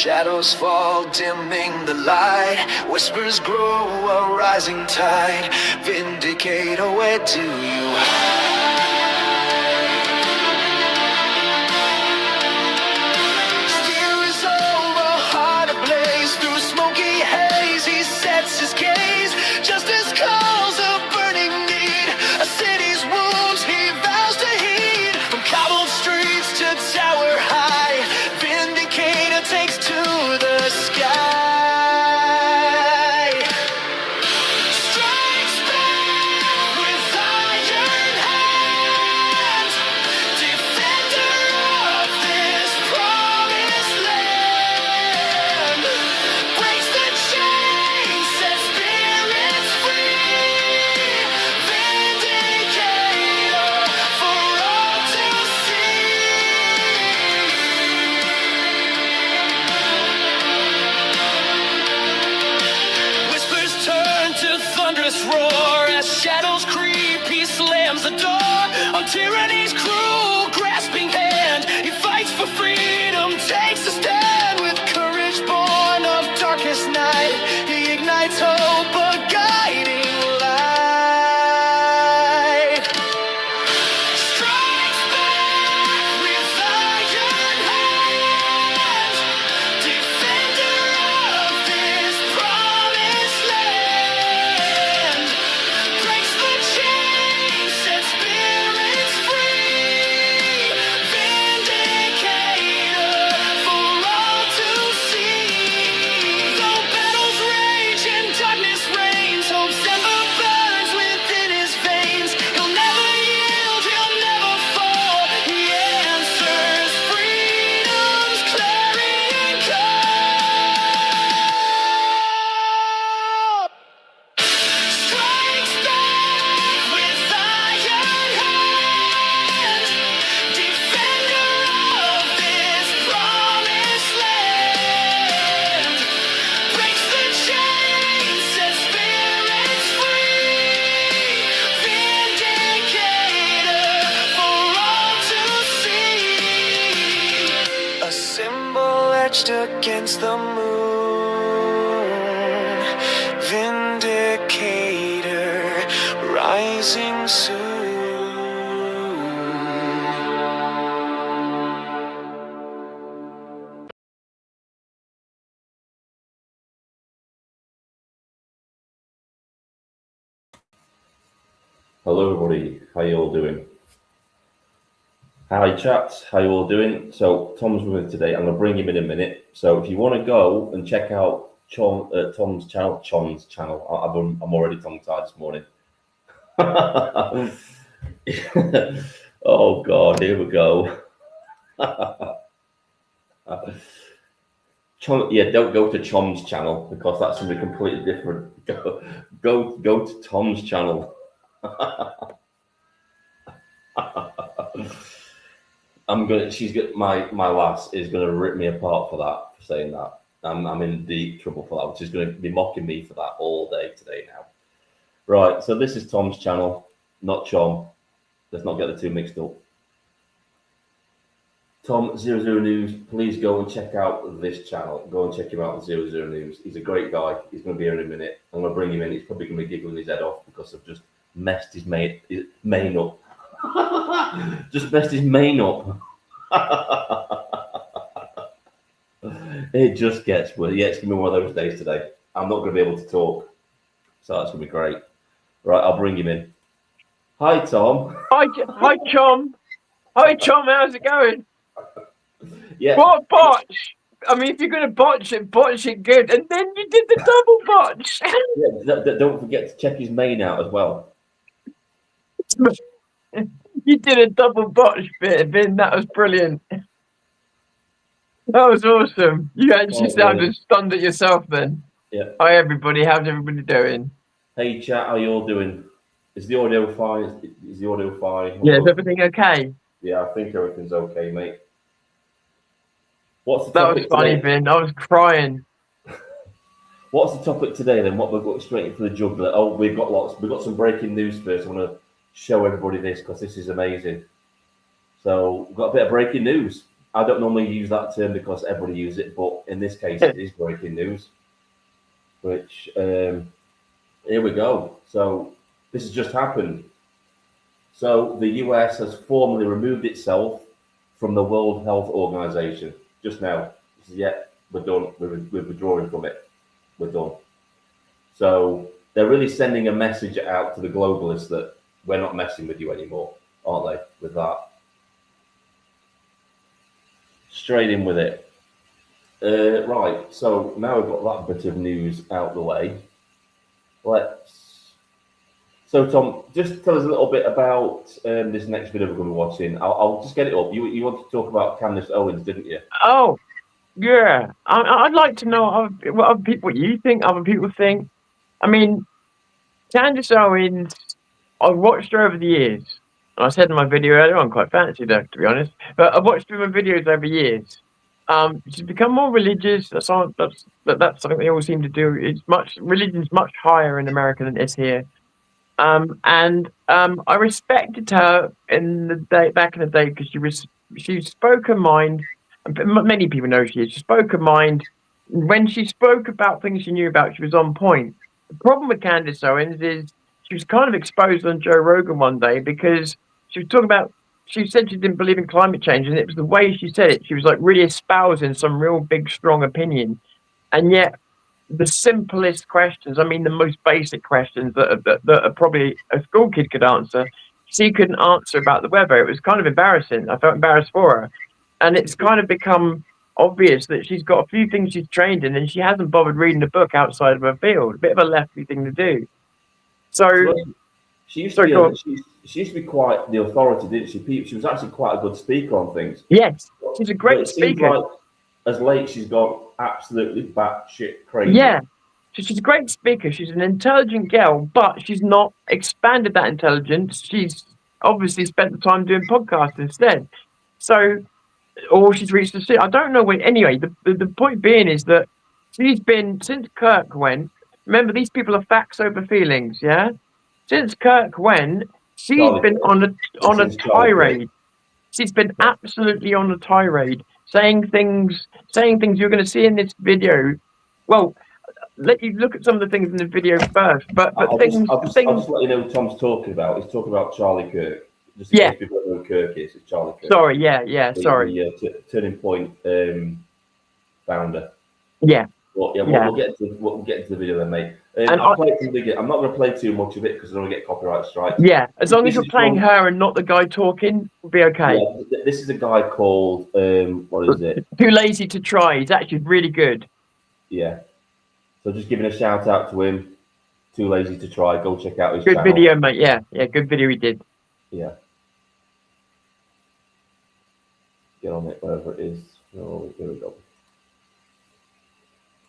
Shadows fall, dimming the light. Whispers grow, a rising tide. Vindicator, where do you hide? Steel is over, heart ablaze. Through smoky haze, he sets his gaze. Justice calls a burning need. A city's wounds he vows to heed. From cobbled streets to tower high, Vindicator takes to the sky. Strikes back with iron hands, defender of this promised land. Breaks the chains, sets spirits free. Vindicator for all to see. Whispers turn to thunderous roar as shadows creep. He slams the door on tyranny's cruel, grasping hand. He fights for freedom, takes a stand with courage born of darkest night. He ignites hope, a guiding light. Strikes back with iron hands, defender of this promised land. Breaks the chains, sets spirits free. Vindicator for all to see. Though battles rage and darkness reigns, hope's ember burns within his veins. He'll never yield, he'll never fall. He answers freedom's clarion call. Strikes back with iron hands, defender of this promised land. Breaks the chains, sets spirits free. Vindicator for all to see. A symbol etched against the moon. Vindicator rising soon. Hello everybody, how you all doing? Hi chaps, how you all doing? So Tom's with me today. I'm going to bring him in a minute. So if you want to go and check out Tom's channel, I'm already tongue-tied this morning. Oh God, here we go. Don't go to Chom's channel because that's something completely different. Go to Tom's channel. My lass is gonna rip me apart for that, for saying that. I'm in deep trouble for that. She's gonna be mocking me for that all day today now. Right, so this is Tom's channel, not Chom. Let's not get the two mixed up. Tom 00 News, please go and check out this channel. Go and check him out, 00 News. He's a great guy. He's going to be here in a minute. I'm going to bring him in. He's probably going to be giggling his head off because I've just messed his main up. Just messed his main up. It just gets worse. Yeah, it's going to be one of those days today. I'm not going to be able to talk. So that's going to be great. Right, I'll bring him in. Hi, Tom. Hi, Tom. Hi, Tom. How's it going? Yeah. What botch? I mean, if you're going to botch it good. And then you did the double botch. Yeah, don't forget to check his main out as well. You did a double botch bit, Ben. That was brilliant. That was awesome. You actually sounded stunned at yourself then. Yeah. Hi, everybody. How's everybody doing? Hey, chat. How you all doing? Is the audio fine? Is the audio fine? Yeah, is everything okay? Yeah, I think everything's okay, mate. What's the That topic was funny, today? Ben. I was crying. What's the topic today then? What we've got straight into the jugular? Oh, we've got some breaking news first. I want to show everybody this because this is amazing. So we've got a bit of breaking news. I don't normally use that term because everybody uses it, but in this case, it is breaking news. Which here we go. So this has just happened. So the US has formally removed itself from the World Health Organization just now. We're done. We're withdrawing from it. We're done. So they're really sending a message out to the globalists that we're not messing with you anymore, aren't they? With that, straight in with it. Right. So now we've got that bit of news out the way. So Tom, just tell us a little bit about this next video we're going to be watching. I'll just get it up. You wanted to talk about Candace Owens, didn't you? Oh, yeah. I'd like to know what you think, other people think. I mean, Candace Owens, I've watched her over the years. And I said in my video earlier, I'm quite fancy though, to be honest. But I've watched her videos over years. She's become more religious. That's something they all seem to do. Religion's much higher in America than it is here. I respected her in the day back in the day because she spoke her mind. Many people know she is. She spoke her mind. When she spoke about things she knew about, she was on point. The problem with Candace Owens is she was kind of exposed on Joe Rogan one day because she was talking about. She said she didn't believe in climate change, and it was the way she said it. She was like really espousing some real big, strong opinion, and yet the simplest questions, I mean, the most basic questions that are probably a school kid could answer, she couldn't answer about the weather. It was kind of embarrassing. I felt embarrassed for her. And it's kind of become obvious that she's got a few things she's trained in and she hasn't bothered reading a book outside of her field. A bit of a lefty thing to do. So, she used to be quite the authority, didn't she? She was actually quite a good speaker on things. Yes, she's a great speaker. Like as late, she's gone absolutely batshit crazy. Yeah, so she's a great speaker. She's an intelligent girl, but she's not expanded that intelligence. She's obviously spent the time doing podcasts instead. So, or she's reached the sea. I don't know when. Anyway, the point being is that she's been, since Kirk went, remember these people are facts over feelings, yeah? Since Kirk went, she's been on a tirade. She's been absolutely on a tirade, saying things you're going to see in this video. Well, let you look at some of the things in the video first, but I'll just let you know what Tom's talking about. He's talking about Charlie Kirk. Just in case people don't know who Kirk is, it's Charlie Kirk. Sorry, yeah, sorry. The Turning Point founder. Yeah. Well, we'll get to the video then, mate. I'm not going to play too much of it because I don't want to get copyright strikes. Yeah, as long as you're playing her and not the guy talking, we'll be okay. Yeah, this is a guy called what is it? Too Lazy to Try. He's actually really good. Yeah. So just giving a shout out to him. Too Lazy to Try. Go check out his good channel. Video, mate. Yeah, good video he did. Yeah. Get on it, wherever it is. Oh, here we go.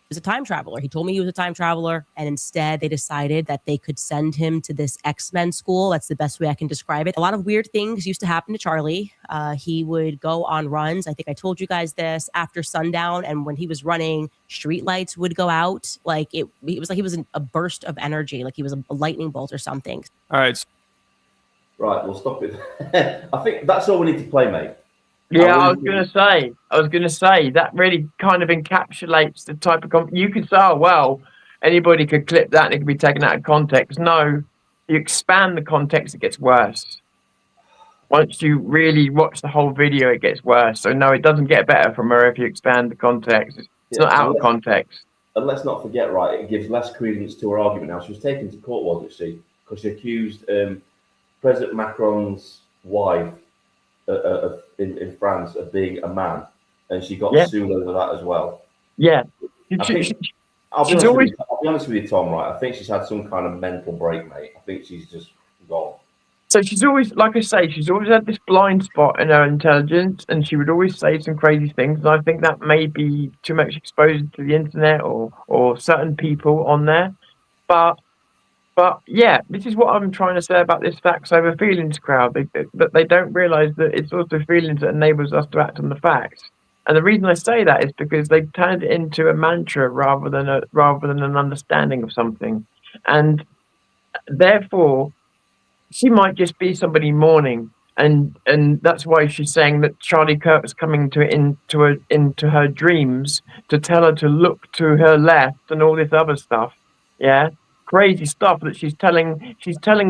Was a time traveler. He told me he was a time traveler, and instead they decided that they could send him to this X-Men school. That's the best way I can describe it. A lot of weird things used to happen to Charlie. He would go on runs. I think I told you guys this after sundown, and when he was running, street lights would go out. It was like he was a burst of energy, like he was a lightning bolt or something. All right. Right, we'll stop it. I think that's all we need to play, mate. Yeah, I was gonna say that really kind of encapsulates the type of you could say, oh well, anybody could clip that and it could be taken out of context. No, you expand the context, it gets worse. Once you really watch the whole video, it gets worse. So no, it doesn't get better from her if you expand the context. It's not out of context. And let's not forget, right, it gives less credence to her argument now. She was taken to court, wasn't she? Because she accused President Macron's wife in France of being a man, and she got sued over that as well. Yeah, I'll be honest with you, Tom. Right, I think she's had some kind of mental break, mate. I think she's just gone. So she's always, like I say, she's always had this blind spot in her intelligence, and she would always say some crazy things. And I think that may be too much exposure to the internet or certain people on there. But yeah, this is what I'm trying to say about this facts over feelings crowd. They don't realise that it's also feelings that enables us to act on the facts. And the reason I say that is because they've turned it into a mantra rather than an understanding of something. And therefore, she might just be somebody mourning. and that's why she's saying that Charlie Kirk was coming into her dreams to tell her to look to her left and all this other stuff. Yeah, crazy stuff that she's telling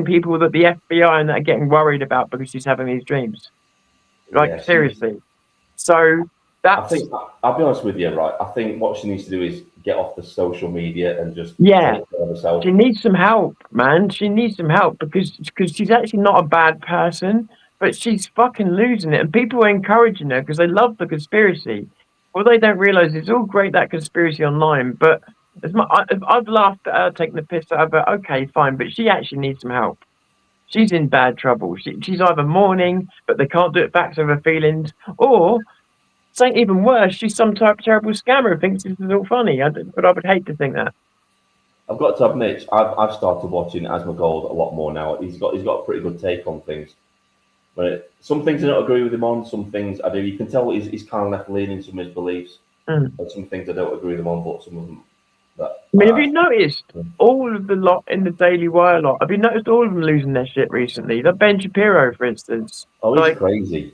people that the FBI and that are getting worried about because she's having these dreams. Like, Yeah, seriously. So I that's think I'll be honest with you, right? I think what she needs to do is get off the social media and just yeah. take care of herself. She needs some help, man. She needs some help because she's actually not a bad person, but she's fucking losing it. And people are encouraging her because they love the conspiracy. Well, they don't realize it's all great, that conspiracy online, but I've laughed at her taking the piss out of her. Okay, fine, but she actually needs some help. She's in bad trouble. She's either mourning, but they can't do it back to her feelings, or something even worse, she's some type of terrible scammer who thinks this is all funny. But I would hate to think that. I've got to admit, I've started watching Asmongold a lot more now. He's got a pretty good take on things. But some things I don't agree with him on, some things I do. You can tell he's kind of left leaning some of his beliefs. And some things I don't agree with him on, but some of them. That, I mean, have you noticed all of the lot in the Daily Wire lot? Have you noticed all of them losing their shit recently? Like Ben Shapiro, for instance. Oh, he's like, crazy.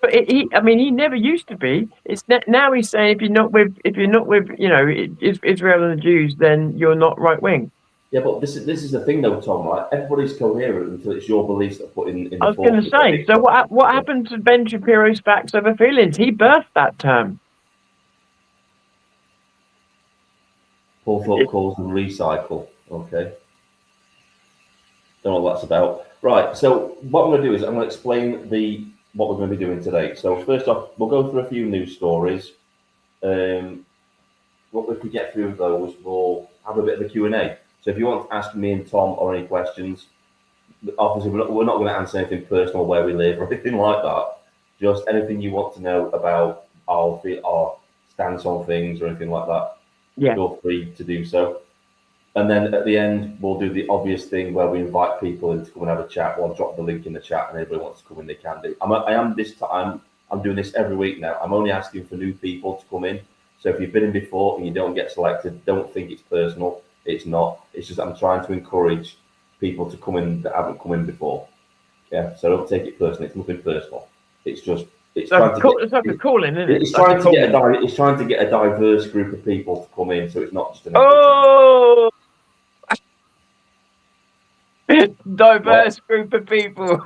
But he never used to be. It's now he's saying if you're not with Israel and the Jews, then you're not right wing. Yeah, but this is the thing though, Tom. Right? Everybody's coherent until it's your beliefs that are put in. I was going to say. So what happened to Ben Shapiro's facts over feelings? He birthed that term. Pull thought calls and recycle. Okay. Don't know what that's about. Right. So what I'm going to do is I'm going to explain what we're going to be doing today. So first off, we'll go through a few news stories. What if we get through those, we'll have a bit of a Q&A. So if you want to ask me and Tom or any questions, obviously we're not going to answer anything personal, where we live or anything like that. Just anything you want to know about our stance on things or anything like that. Yeah. Feel free to do so. And then at the end, we'll do the obvious thing where we invite people in to come and have a chat. We'll drop the link in the chat, and everybody wants to come in, they can do. I'm doing this every week now. I'm only asking for new people to come in. So if you've been in before and you don't get selected, don't think it's personal. It's not. It's just I'm trying to encourage people to come in that haven't come in before. Yeah. So don't take it personally. It's nothing personal. It's just It's like a calling, isn't it? It's trying to get a diverse group of people to come in, so it's not just an diverse group of people.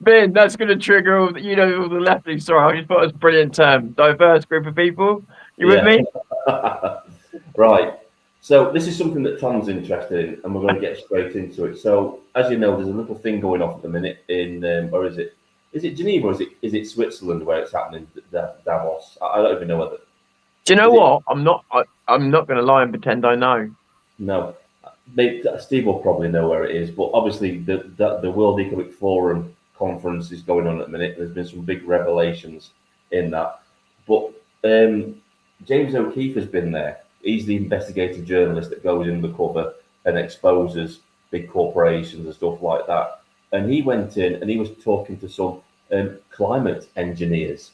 Ben, that's going to trigger all the lefties. Sorry, I just thought it was a brilliant term. Diverse group of people. You with me? Right. So this is something that Tom's interested in, and we're going to get straight into it. So as you know, there's a little thing going off at the minute in, or is it Geneva, or is it Switzerland where it's happening? Davos. I don't even know whether. Do you know what? I'm not going to lie and pretend I know. No, Steve will probably know where it is, but obviously the World Economic Forum conference is going on at the minute. There's been some big revelations in that, but James O'Keefe has been there. He's the investigative journalist that goes undercover and exposes big corporations and stuff like that. And he went in and he was talking to some climate engineers,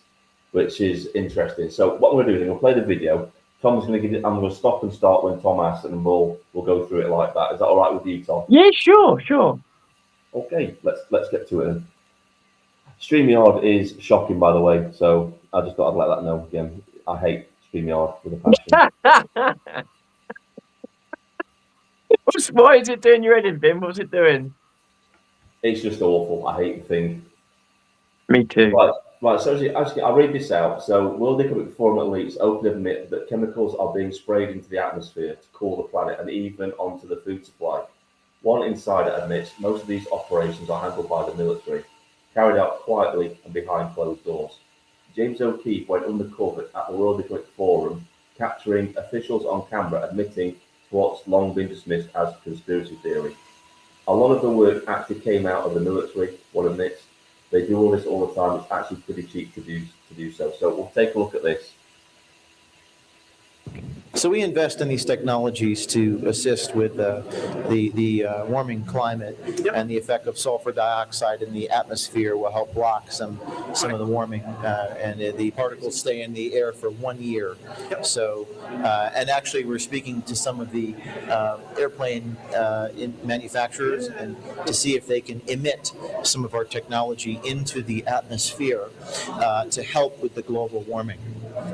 which is interesting. So what I'm going to do is I'm going to play the video. Tom's going to give it. I'm going to stop and start when Tom asks, and we'll go through it like that. Is that all right with you, Tom? Yeah, sure. Okay, let's get to it then. StreamYard is shocking, by the way. So I just thought I'd let that know again. I hate StreamYard with a passion. Why is it doing your head in, Ben? What's it doing? It's just awful. I hate the thing. Me too. Right. So actually, I'll read this out. So, World Economic Forum elites openly admit that chemicals are being sprayed into the atmosphere to cool the planet and even onto the food supply. One insider admits most of these operations are handled by the military, carried out quietly and behind closed doors. James O'Keefe went undercover at the World Economic Forum, capturing officials on camera admitting to what's long been dismissed as conspiracy theory. A lot of the work actually came out of the military, one admits. They do all this all the time. It's actually pretty cheap to do so. So we'll take a look at this. So we invest in these technologies to assist with the warming climate, and the effect of sulfur dioxide in the atmosphere will help block some of the warming, and the particles stay in the air for 1 year. So, and actually we're speaking to some of the airplane manufacturers and to see if they can emit some of our technology into the atmosphere to help with the global warming.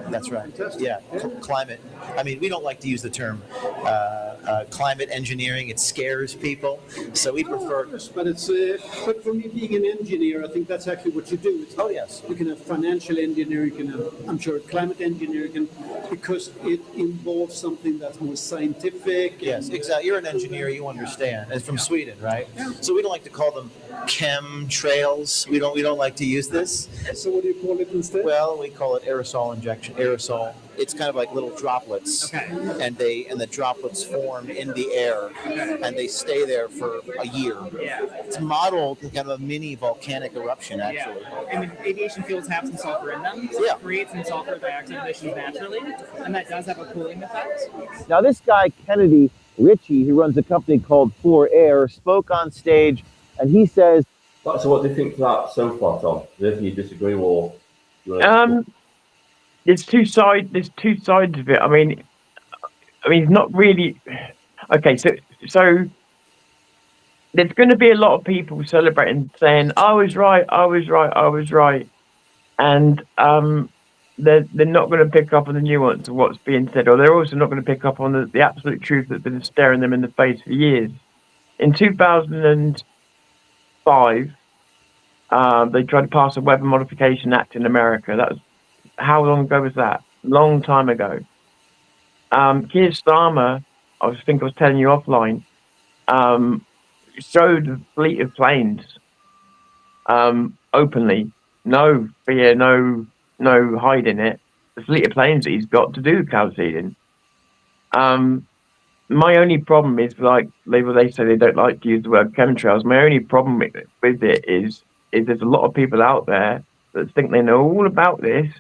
That's right. Yeah, climate. I mean, we don't like to use the term climate engineering. It scares people, so we prefer. But it's but for me, being an engineer, I think that's actually what you do. Oh yes. You can have financial engineering, you can have, I'm sure, climate engineering, because it involves something that's more scientific. Yes, exactly. You're an engineer. You understand. It's from Sweden, right? Yeah. So we don't like to call them chemtrails. We don't like to use this. So what do you call it instead? Well, we call it aerosol injection. Aerosol. It's kind of like little droplets, and the droplets form in the air, and they stay there for a year. Yeah. It's modeled kind of a mini volcanic eruption, actually. And the aviation fuels have some sulfur in them, so Yeah. it creates some sulfur dioxide emissions naturally, and that does have a cooling effect. Now, this guy, Kennedy Ritchie, who runs a company called For Air, spoke on stage, and he says, So what do you think to that so far, Tom? Do you think you disagree or? There's two sides. There's two sides of it. I mean, it's not really okay. So there's going to be a lot of people celebrating, saying, "I was right, I was right, I was right," and they're not going to pick up on the nuance of what's being said, or they're also not going to pick up on the absolute truth that's been staring them in the face for years. In 2005, they tried to pass a Weather Modification Act in America. That was, how long ago was that? Long time ago. Keir Starmer, I think I was telling you offline, showed a fleet of planes openly. No fear, no hiding it. The fleet of planes that he's got to do cloud seeding. My only problem is, like they say they don't like to use the word chemtrails. My only problem with it is there's a lot of people out there that think they know all about this,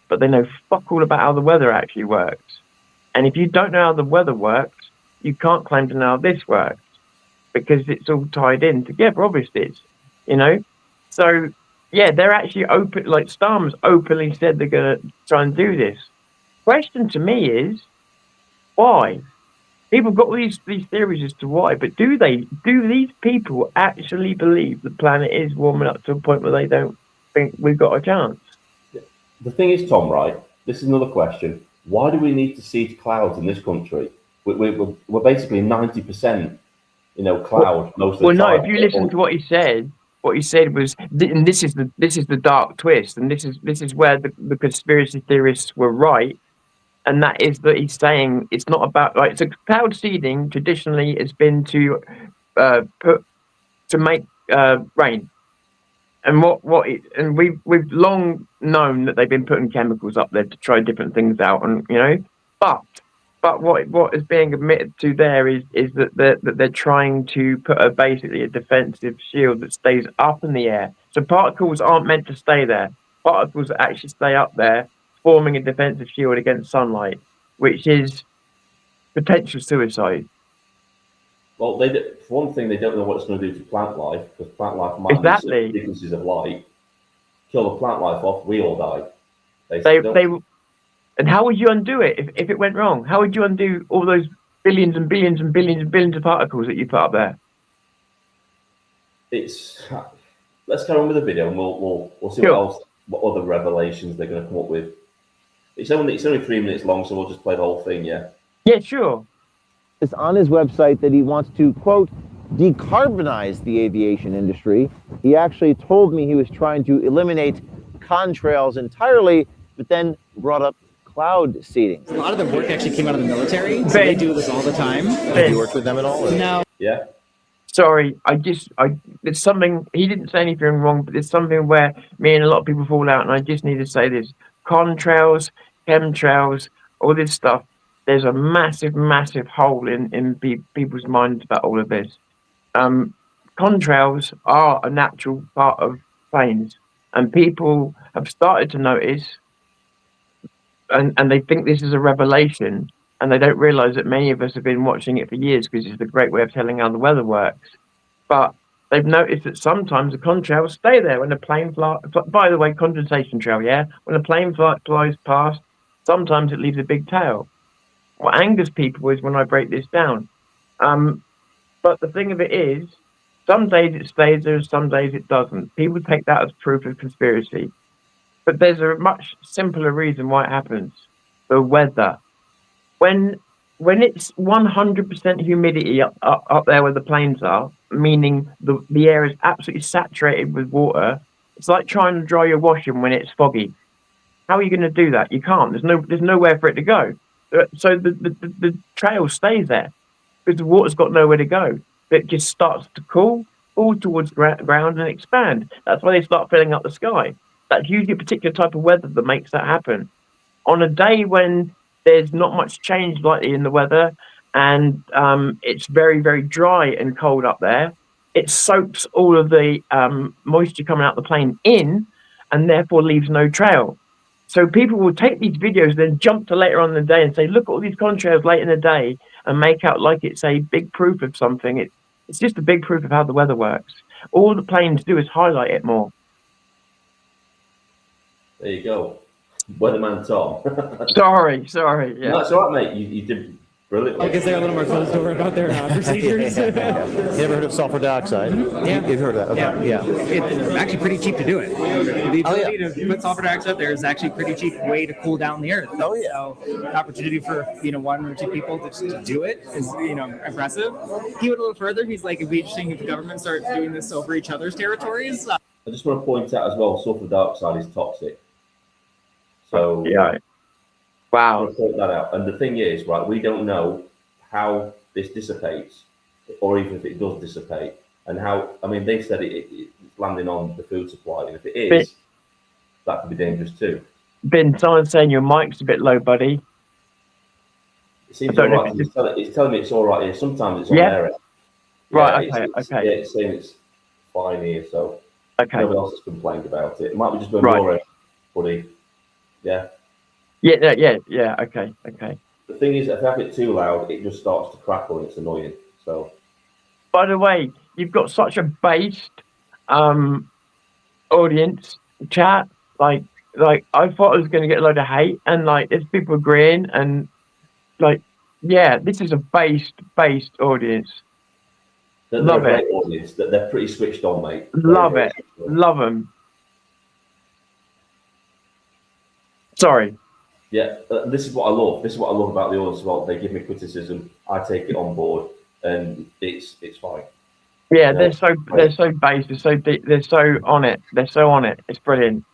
but they know fuck all about how the weather actually works. And if you don't know how the weather works, you can't claim to know how this works, because it's all tied in together. Obviously, So yeah, they're actually open. Like Starmer's openly said they're going to try and do this. Question to me is, why? People got all these theories as to why, but do these people actually believe the planet is warming up to a point where they don't think we've got a chance? The thing is, Tom, right? This is another question. Why do we need to seed clouds in this country? We're basically 90%, cloud most of the time. Well, no. If you listen to what he said was, and this is the dark twist, and this is where the conspiracy theorists were right. And that is that he's saying it's not about, like, so cloud seeding traditionally has been to make rain, and we've long known that they've been putting chemicals up there to try different things out, and but what is being admitted to there is that they're trying to put basically a defensive shield that stays up in the air. So particles aren't meant to stay there. Particles actually stay up there, forming a defensive shield against sunlight, which is potential suicide. Well, for one thing, they don't know what it's going to do to plant life, because plant life might Exactly. be frequencies of light. Kill the plant life off, we all die. And how would you undo it if it went wrong? How would you undo all those billions and billions and billions and billions of particles that you put up there? Let's carry on with the video, and we'll see what other revelations they're going to come up with. It's only 3 minutes long, so we'll just play the whole thing, yeah? Yeah, sure. it's on his website that he wants to, quote, decarbonize the aviation industry. He actually told me he was trying to eliminate contrails entirely, but then brought up cloud seeding. A lot of the work actually came out of the military, so they do this all the time. Have you worked with them at all? Or? No. Yeah. Sorry, there's something, he didn't say anything wrong, but there's something where me and a lot of people fall out, and I just need to say this. Contrails, chemtrails, all this stuff, there's a massive, massive hole in people's minds about all of this. Contrails are a natural part of planes, and people have started to notice and they think this is a revelation, and they don't realize that many of us have been watching it for years because it's a great way of telling how the weather works. But they've noticed that sometimes the contrails stay there when the plane flies. By the way, condensation trail, yeah? When the plane flies past, sometimes it leaves a big tail. What angers people is when I break this down. But the thing of it is, some days it stays there, some days it doesn't. People take that as proof of conspiracy. But there's a much simpler reason why it happens. The weather. When it's 100% humidity up there where the planes are, meaning the air is absolutely saturated with water, it's like trying to dry your washing when it's foggy. How are you going to do that? You can't. There's nowhere for it to go. So the trail stays there because the water's got nowhere to go. It just starts to cool, fall towards ground and expand. That's why they start filling up the sky. That's usually a particular type of weather that makes that happen. On a day when there's not much change likely in the weather and it's very, very dry and cold up there, it soaks all of the moisture coming out the plane in and therefore leaves no trail. So people will take these videos, then jump to later on in the day and say, look at all these contrails late in the day and make out like it's a big proof of something. It's just a big proof of how the weather works. All the planes do is highlight it more. There you go. Weatherman Tom. Sorry. Yeah. No, that's all right, mate. You did brilliantly. Because they're a little more closed over about their procedures. You ever heard of sulfur dioxide? Yeah. You've heard of that? Okay. Yeah. It's actually pretty cheap to do it. The ability to put sulfur dioxide there is actually a pretty cheap way to cool down the earth. Oh, yeah. So the opportunity for, one or two people to do it is, impressive. He went a little further. He's like, it'd be interesting if the government starts doing this over each other's territories. I just want to point out as well, sulfur dioxide is toxic. So yeah. Wow. I'll point that out. And the thing is, right, we don't know how this dissipates, or even if it does dissipate, and how. I mean, they said it's landing on the food supply, and if it is, that could be dangerous too. Ben, someone's saying your mic's a bit low, buddy. It seems all right. It's telling me it's all right here. Sometimes it's on there. Right. Okay. Okay. Yeah, it's saying it's fine here, so okay. Nobody else has complained about it. It might be just been right. more, buddy. Yeah. Yeah. Okay. The thing is, if I have it too loud, it just starts to crackle and it's annoying. So. By the way, you've got such a based audience chat. Like I thought I was going to get a load of hate, and like there's people agreeing, and like this is a based audience. Love it. Audience. They're pretty switched on, mate. Love it. Love them. Sorry. Yeah, this is what I love. This is what I love about the audience as well. They give me criticism, I take it on board, and it's fine. Yeah, they're so based, they're so deep, they're so on it. They're so on it. It's brilliant.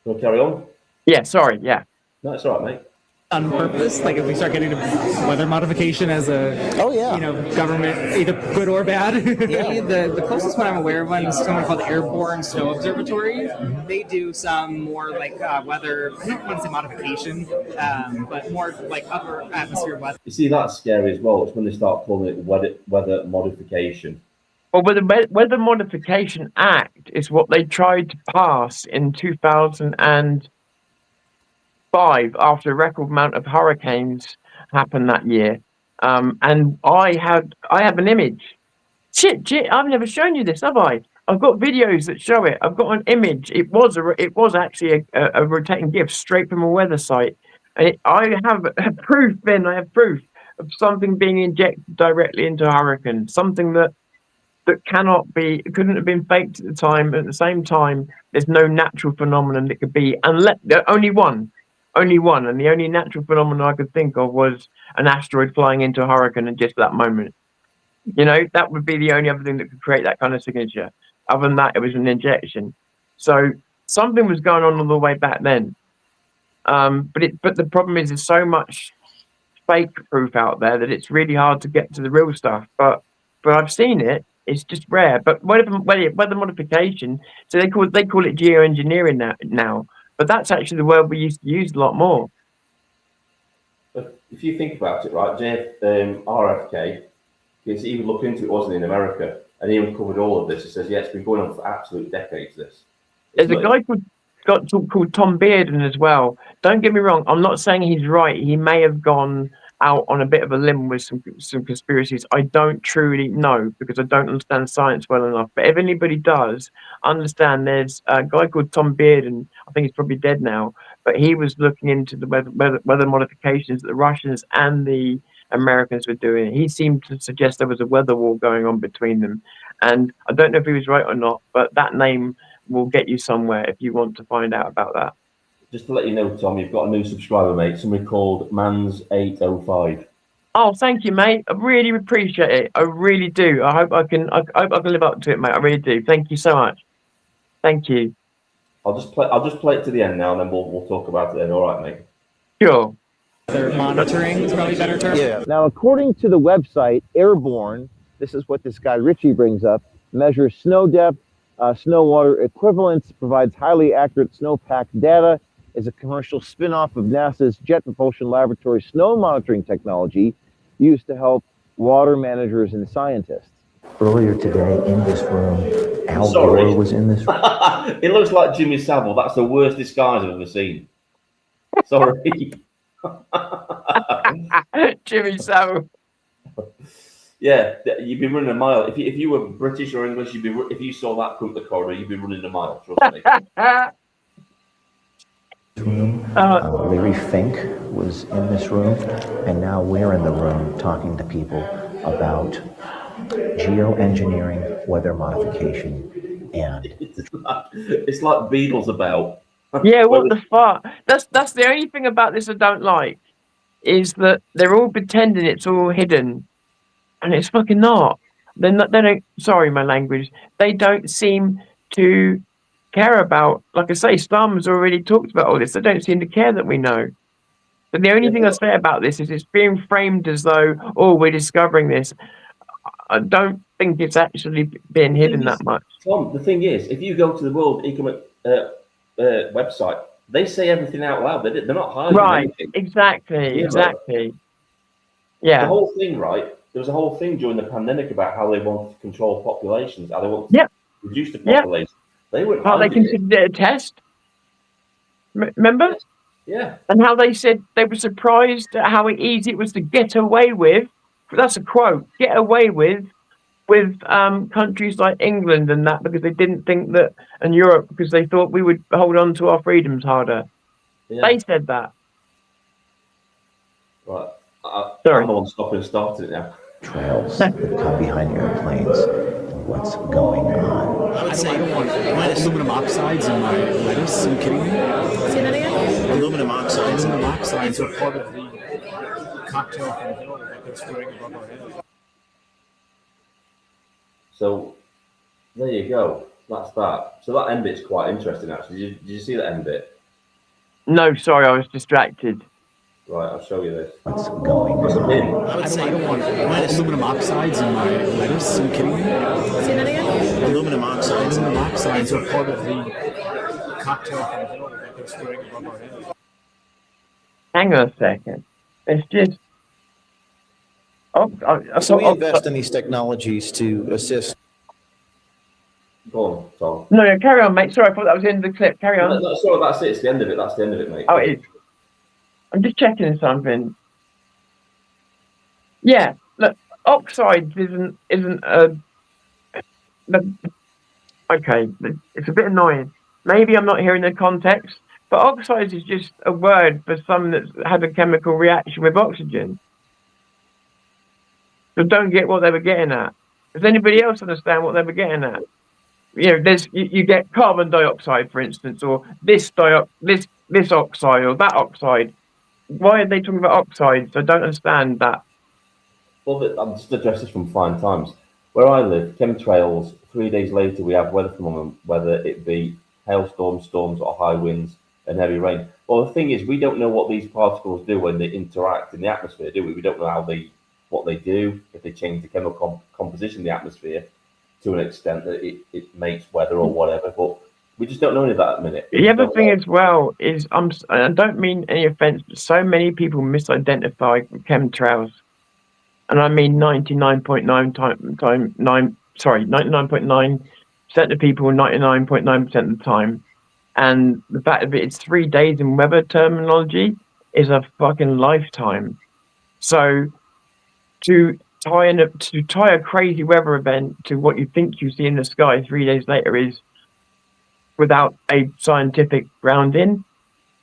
You want to carry on? Yeah, sorry, yeah. No, it's all right, mate. On purpose, like if we start getting weather modification as a government, either good or bad. The closest one I'm aware of is someone called the Airborne Snow Observatory. They do some more like weather, I don't want to say modification, but more like upper atmosphere weather. You see, that's scary as well. It's when they start calling it weather modification. Well, the Weather Modification Act is what they tried to pass in 2005 after a record amount of hurricanes happened that year. And I have an image. Shit, I've never shown you this, have I? I've got videos that show it. I've got an image. It was actually a rotating GIF straight from a weather site. And I have proof, Ben. I have proof of something being injected directly into a hurricane. Something that couldn't have been faked at the time. But at the same time, there's no natural phenomenon that could be, unless only one. And the only natural phenomenon I could think of was an asteroid flying into a hurricane in just that moment. That would be the only other thing that could create that kind of signature. Other than that, it was an injection. So something was going on all the way back then. But the problem is there's so much fake proof out there that it's really hard to get to the real stuff. But I've seen it. It's just rare. But weather modification, so they call it geoengineering now. But that's actually the word we used to use a lot more. But if you think about it, right, RFK, because he would look into it, wasn't he, in America, and he uncovered all of this. He says, it's been going on for absolute decades, this. There's a guy called called Tom Bearden as well. Don't get me wrong. I'm not saying he's right. He may have gone out on a bit of a limb with some conspiracies. I don't truly know because I don't understand science well enough. But if anybody does understand, there's a guy called Tom Bearden. I think he's probably dead now, but he was looking into the weather modifications that the Russians and the Americans were doing. He seemed to suggest there was a weather war going on between them, and I don't know if he was right or not. But that name will get you somewhere if you want to find out about that. Just to let you know, Tom, you've got a new subscriber, mate. Somebody called Mans805. Oh, thank you, mate. I really appreciate it. I really do. I hope I can live up to it, mate. I really do. Thank you so much. Thank you. I'll just play it to the end now, and then we'll talk about it then. All right, mate. Sure. They're monitoring is probably a better term. Yeah. Now, according to the website Airborne, this is what this guy Richie brings up, measures snow depth, snow water equivalence, provides highly accurate snowpack data, is a commercial spin-off of NASA's Jet Propulsion Laboratory snow monitoring technology used to help water managers and scientists. Earlier today in this room, Al Gore was in this room. It looks like Jimmy Savile. That's the worst disguise I've ever seen. Sorry. Jimmy Savile. Yeah, you'd be running a mile. If you were British or English, if you saw that come up the corridor, you'd be running a mile. Trust me. Larry Fink was in this room, and now we're in the room talking to people about geoengineering, weather modification, and it's like Beatles about. Yeah, what the fuck? That's the only thing about this I don't like, is that they're all pretending it's all hidden, and it's fucking not. They're not. They don't. Sorry, my language. They don't seem to care about. Like I say, Starmer's already talked about all this. They don't seem to care that we know. But the only thing I say about this is it's being framed as though, oh, we're discovering this. I don't think it's actually being hidden that much. Tom, the thing is, if you go to the World Economic website, they say everything out loud. They're not hiding anything. Exactly. Yeah. The whole thing, right? There was a whole thing during the pandemic about how they wanted to control populations, how they wanted to reduce the population. They weren't. How they considered it a test. Remember? Yeah. And how they said they were surprised at how easy it was to get away with. That's a quote. Get away with countries like England and that, because they didn't think that, and Europe, because they thought we would hold on to our freedoms harder. Yeah. They said that. Right. Sorry. I'm the one stopping and starting it now. Trails that come behind airplanes and what's going on. I would say I don't want aluminum oxides in my lettuce. Are you kidding me? Say that again? Aluminum oxides. Aluminum oxides are part of the cocktail from Hill that they're spraying above our heads. So there you go. That's that. So that end bit's quite interesting, actually. Did you see that end bit? No, sorry, I was distracted. Right, I'll show you this. What's going on? I would say I don't want aluminum oxides in my lettuce. Are you kidding me? Say that again? Aluminum oxides. Aluminum oxides are part of the cocktail from Hill that they're spraying above our heads. Hang on a second. It's just. So we invest in these technologies to assist. Go on, Tom. No, carry on, mate. Sorry, I thought that was the end of the clip. Carry on. No, sorry, that's it. It's the end of it. That's the end of it, mate. Oh, it is. I'm just checking something. Yeah, look, oxides isn't okay. It's a bit annoying. Maybe I'm not hearing the context, but oxides is just a word for something that's had a chemical reaction with oxygen. So don't get what they were getting at. Does anybody else understand what they were getting at? You know, you get carbon dioxide, for instance, or this oxide or that oxide. Why are they talking about oxides? I don't understand that. Well, I'm just address this from Fine Times. Where I live, chemtrails, 3 days later we have weather phenomenon, whether it be hailstorms, storms, or high winds and heavy rain. Well, the thing is, we don't know what these particles do when they interact in the atmosphere, do we? We don't know what they do, if they change the chemical composition of the atmosphere to an extent that it makes weather or whatever, but we just don't know any of that at the minute. The other thing as well is, I don't mean any offense, but so many people misidentify chemtrails. And I mean 99.9% of people 99.9% of the time. And the fact that it's 3 days in weather terminology is a fucking lifetime. So to tie a crazy weather event to what you think you see in the sky 3 days later is, without a scientific grounding,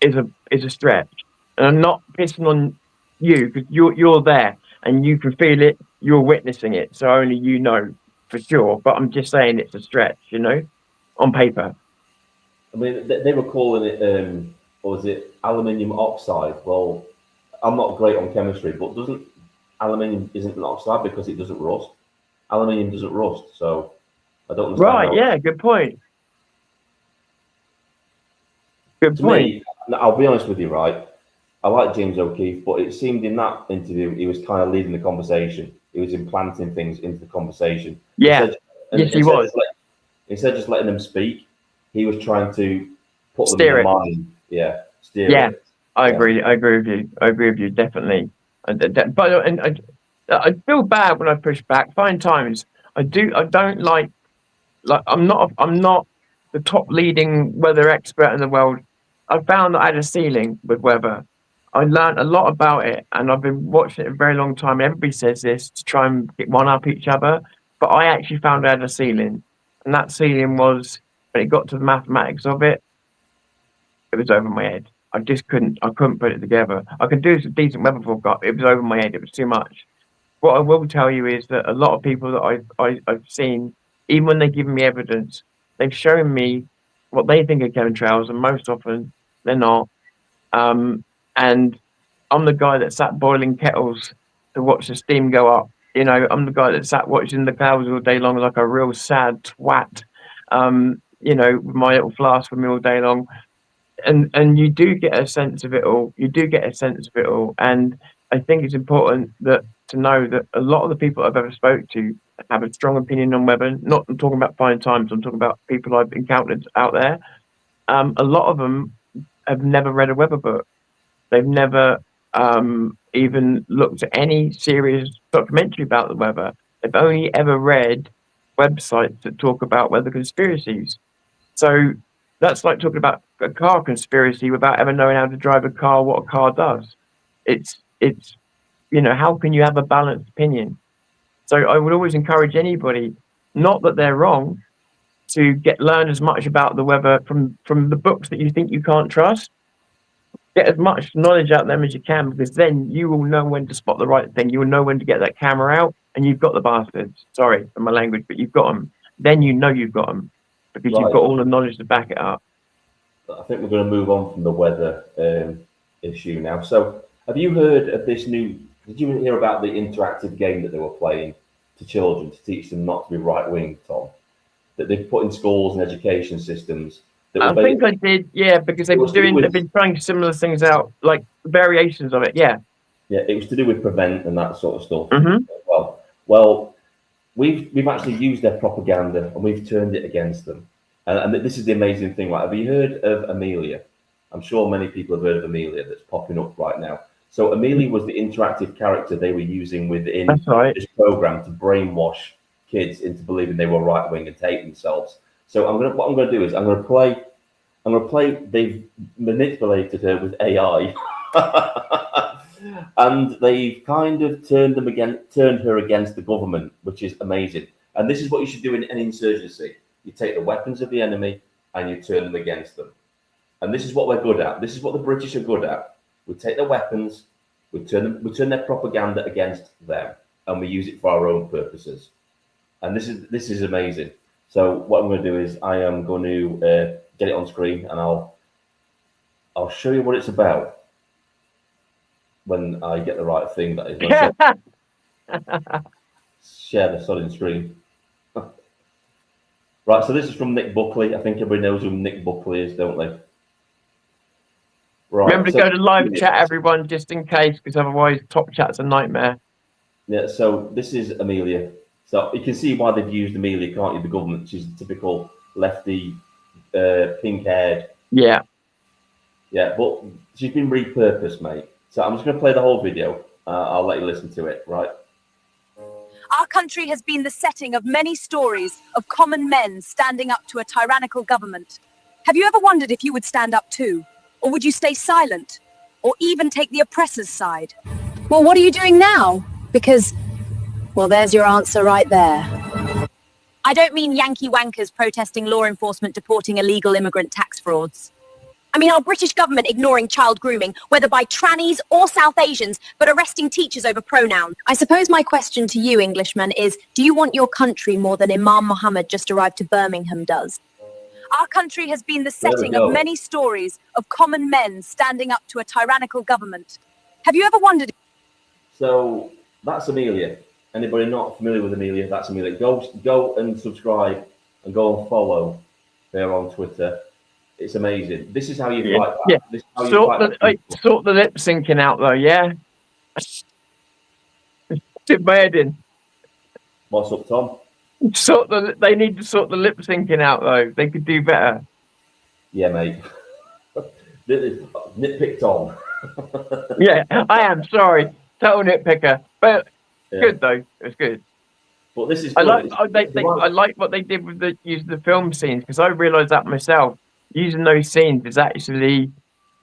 is a stretch. And I'm not pissing on you, because you're there and you can feel it, you're witnessing it, so only you know for sure. But I'm just saying it's a stretch, you know, on paper. I mean, they were calling it, what was it, aluminium oxide? Well, I'm not great on chemistry, but aluminium isn't an oxide because it doesn't rust. Aluminium doesn't rust, so I don't understand. Right? Yeah. Good point. Good To point. me, I'll be honest with you, right? I like James O'Keefe, but it seemed in that interview he was kind of leading the conversation. He was implanting things into the conversation. Yeah. Yes, he was. Instead of just letting them speak, he was trying to put them Steer in it. their mind. Yeah, steer Yeah, it. I Yeah. agree. I agree with you. I agree with you, definitely. But I feel bad when I push back. Fine times. I don't like I'm not the top leading weather expert in the world. I found that I had a ceiling with weather. I learned a lot about it, and I've been watching it a very long time. Everybody says this to try and get one up each other, but I actually found I had a ceiling, and that ceiling was when it got to the mathematics of it. It was over my head. I couldn't put it together. I could do some decent weather forecast. It was over my head. It was too much. What I will tell you is that a lot of people that I've seen, even when they've given me evidence, they've shown me what they think are chemtrails, and most often they're not. And I'm the guy that sat boiling kettles to watch the steam go up. You know, I'm the guy that sat watching the clouds all day long like a real sad twat. You know, with my little flask with me all day long. And you do get a sense of it all. You do get a sense of it all. And I think it's important to know that a lot of the people I've ever spoke to have a strong opinion on weather. Not I'm talking about fine times. I'm talking about people I've encountered out there. A lot of them have never read a weather book. They've never even looked at any serious documentary about the weather. They've only ever read websites that talk about weather conspiracies. So that's like talking about a car conspiracy without ever knowing how to drive a car, what a car does. It's you know, how can you have a balanced opinion? So I would always encourage anybody, not that they're wrong, to learn as much about the weather from the books that you think you can't trust. Get as much knowledge out of them as you can, because then you will know when to spot the right thing. You will know when to get that camera out, and you've got the bastards. Sorry for my language, but you've got them. Then you know you've got them, because you've got all the knowledge to back it up. I think we're going to move on from the weather issue now. So, have you heard of this new? Did you hear about the interactive game that they were playing to children to teach them not to be right wing, Tom? That they've put in schools and education systems. I think I did, yeah, because they've been trying similar things out, like variations of it, yeah. Yeah, it was to do with prevent and that sort of stuff. Mm-hmm. Well, we've actually used their propaganda and we've turned it against them. And this is the amazing thing. Like, have you heard of Amelia? I'm sure many people have heard of Amelia that's popping up right now. So Amelia was the interactive character they were using within this program to brainwash kids into believing they were right wing and hate themselves. So what I'm gonna do is I'm gonna play. They've manipulated her with AI, and they've kind of turned her against the government, which is amazing. And this is what you should do in an insurgency. You take the weapons of the enemy and you turn them against them. And this is what we're good at. This is what the British are good at. We take their weapons, we turn their propaganda against them, and we use it for our own purposes. And this is amazing. So what I'm going to do is I am going to get it on screen, and I'll show you what it's about when I get the right thing. That is share the solid screen. Right, so this is from Nick Buckley. I think everybody knows who Nick Buckley is, don't they? Right, remember to go to live chat, everyone, just in case, because otherwise top chat's a nightmare. Yeah, so this is Amelia. So you can see why they've used Amelia, can't you? The government. She's a typical lefty, pink-haired. Yeah. Yeah, but she's been repurposed, mate. So I'm just going to play the whole video. I'll let you listen to it, right? Our country has been the setting of many stories of common men standing up to a tyrannical government. Have you ever wondered if you would stand up too? Or would you stay silent? Or even take the oppressor's side? Well, what are you doing now? Because, well, there's your answer right there. I don't mean Yankee wankers protesting law enforcement deporting illegal immigrant tax frauds. I mean our British government ignoring child grooming, whether by trannies or South Asians, but arresting teachers over pronouns. I suppose my question to you, Englishman, is, do you want your country more than Imam Mohammed just arrived to Birmingham does? Our country has been the setting of many stories of common men standing up to a tyrannical government. Have you ever wondered... So that's Amelia. Anybody not familiar with Amelia? That's Amelia. Go and subscribe and go and follow her on Twitter. It's amazing. This is how you fight back. Yeah. This is how you fight back. Sort the lip syncing out though, yeah? Tip my head in. What's up, Tom? They need to sort the lip syncing out though. They could do better. Yeah, mate. Nitpick Tom. Yeah, I am sorry. Total nitpicker. But good though. It's good. But this is I good. I like what they did with the use of the film scenes, because I realised that myself. Using those scenes is actually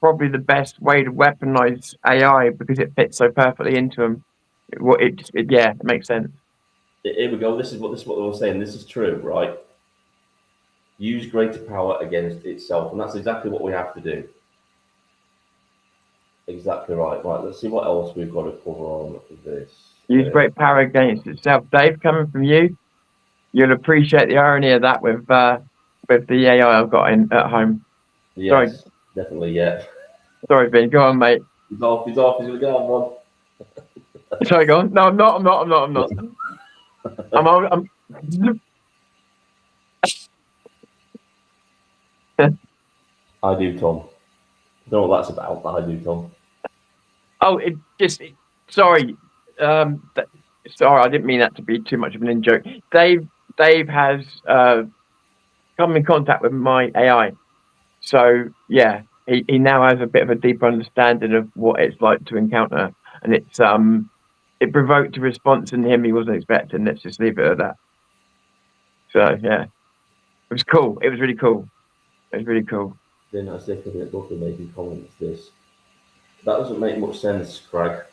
probably the best way to weaponize AI, because it fits so perfectly into them. It makes sense. Here we go. This is what they were saying. This is true, right? Use greater power against itself, and that's exactly what we have to do. Exactly right. Right. Let's see what else we've got to cover on this. Use great power against itself. Dave, coming from you, you'll appreciate the irony of that with the AI I've got at home. Yes, sorry. Definitely. Yeah. Sorry, Vin. Go on, mate. He's off. He's gonna go on one. Sorry, go on. No, I'm not. I do, Tom. I don't know what that's about, but I do, Tom. Oh, sorry. Sorry, I didn't mean that to be too much of an in-joke. Dave has come in contact with my AI. So, yeah, he now has a bit of a deeper understanding of what it's like to encounter. And it provoked a response in him he wasn't expecting. Let's just leave it at that. So, yeah. It was cool. It was really cool. Then I said to the book making comments this. That doesn't make much sense, Craig.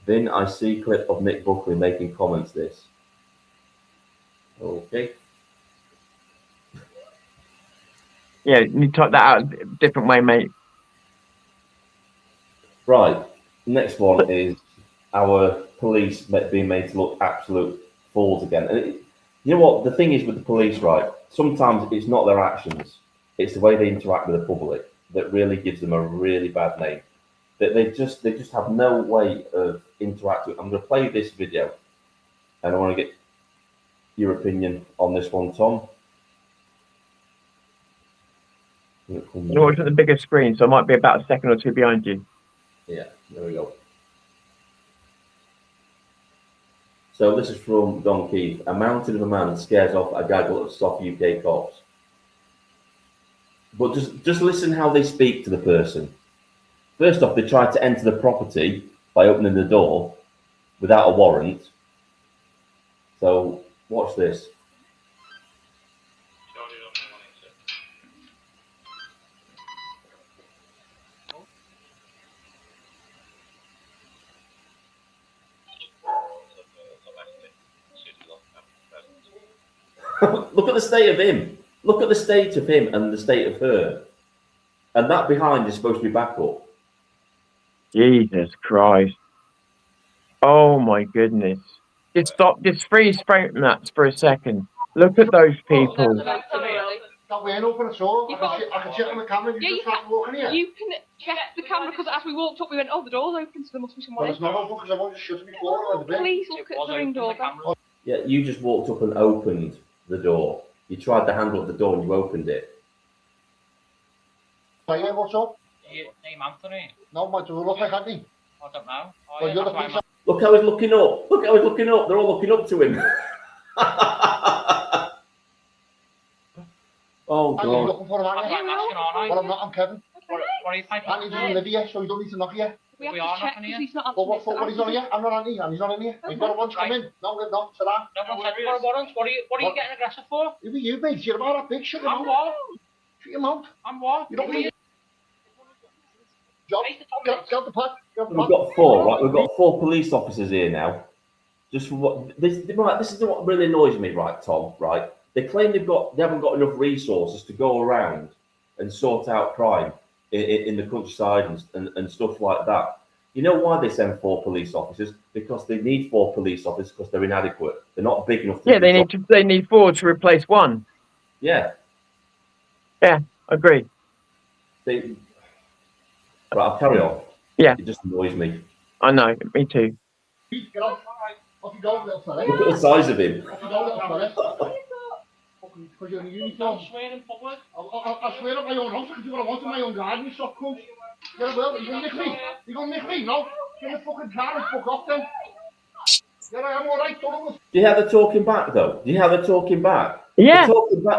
Then I see clip of Mick Buckley making comments this. Okay. Yeah, you type that out a different way, mate. Right. Next one is our police being made to look absolute fools again. And you know what? The thing is with the police, right? Sometimes it's not their actions. It's the way they interact with the public that really gives them a really bad name. They just have no way of interacting. I'm going to play this video, and I want to get your opinion on this one, Tom. You're watching the bigger screen, so I might be about a second or two behind you. Yeah, there we go. So this is from Don Keith. A mountain of a man scares off a gaggle of soft UK cops. But just listen how they speak to the person. First off, they tried to enter the property by opening the door without a warrant. So watch this. Look at the state of him. Look at the state of him and the state of her. And that behind is supposed to be backup. Jesus Christ. Oh my goodness. Just stop, just freeze frame that for a second. Look at those people. That we ain't open at all. I can check on the camera. You can check the camera, because as we walked up, we went, oh, the door's open, so there must be someone. Well, it's not open because I wanted to shut it before. Please look at the ring door. Yeah, you just walked up and opened the door. You tried the handle of the door and you opened it. Hey, what's up? Name Anthony. No, my do look like Anthony. I don't know. Well, you're the police. Look how he's looking up. Look how he's looking up. They're all looking up to him. Oh, God. Are you looking for him, aren't you? Well, I'm not. I'm Kevin. What are you thinking? Anthony doesn't live here, so you don't need to knock here. We are knocking here. Well, what he's on here? I'm not Anthony, and he's not in here. He's got a warrant to come in. No, we've not. To that. No one said for a warrant. What are you getting aggressive for? Who are you, mate? You're about that big shit, you know? your mouth. I'm what? You don't need John, get the pot. We've got four, right? We've got four police officers here now. Just for what this, right? This is what really annoys me, right, Tom? Right? They claim they haven't got enough resources to go around and sort out crime in the countryside and stuff like that. You know why they send four police officers? Because they need four police officers because they're inadequate. They're not big enough. Yeah, they need four to replace one. Yeah. Yeah, agree. Right, I'll carry on. Yeah. It just annoys me. I know, me too. Get off. Off you go, little fella. Look at the size of him. Off you go, little fella. Because you're in uniform. I'm swearing in public. I swear at my own house, because you what I want in my own garden, you soft cunt. Yeah, well, you're going to nick me. You're going to nick me, no? Get the fucking car and fuck off then. Yeah, I am alright, don't Do you hear they're talking back, though? Do you hear they're talking back? Yeah.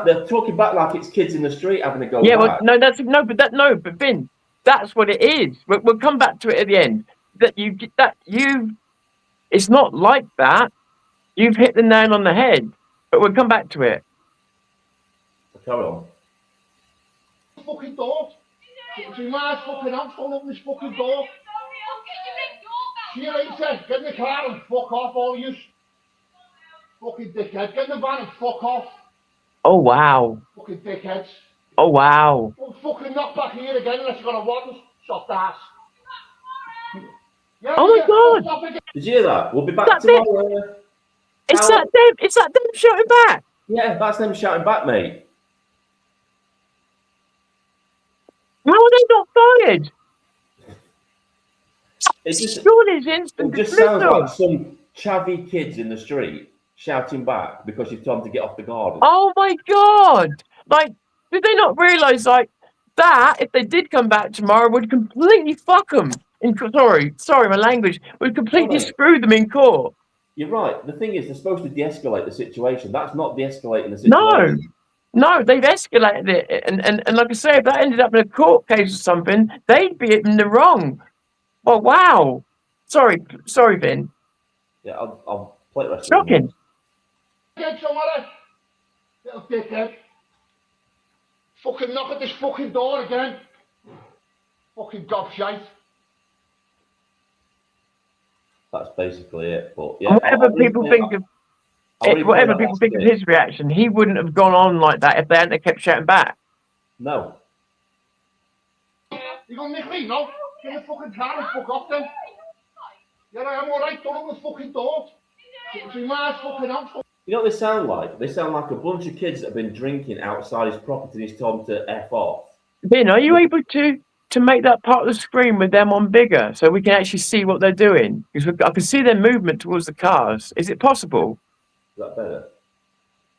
They're talking back like it's kids in the street having a go Yeah, back. well, but Vin, that's what it is. We'll come back to it at the end. It's not like that. You've hit the nail on the head, but we'll come back to it. Carry on. fucking door. It's in my fucking house, don't open this fucking door. See you later. Get in the car and fuck off, all you fucking dickhead. Get in the van and fuck off. Oh, wow. Fucking dickheads. Oh, wow. Don't fucking knock back here again unless you've got a warrant, soft ass. Yeah, oh my God! Did you hear that? We'll be back tomorrow. It's that them. It's that them shouting back. Yeah, that's them shouting back, mate. How are they not fired? It just, surely it's instant it just dismissal. sounds like some chavvy kids in the street shouting back because you've told them to get off the garden. Oh my God! Like, did they not realise like that? If they did come back tomorrow, would completely fuck them. Sorry, my language would completely screw them in court. You're right. The thing is, they're supposed to de-escalate the situation. That's not de-escalating the situation. No, they've escalated it, and like I say, if that ended up in a court case or something, they'd be in the wrong. Oh wow! Sorry, Vin. Yeah, I'll play the rest. Shocking. Get somebody, little dickhead. Fucking knock at this fucking door again. Fucking gobshite. That's basically it. But yeah, Whatever people think of his reaction, he wouldn't have gone on like that if they hadn't kept shouting back. No. You gonna nick me? No. Get in the fucking car and fuck off then. Yeah, I am alright. Don't open the fucking door. It's in my fucking house. You know what they sound like? They sound like a bunch of kids that have been drinking outside his property and he's told them to F off. Vin, are you able to make that part of the screen with them on bigger so we can actually see what they're doing? Because I can see their movement towards the cars. Is it possible? Is that better?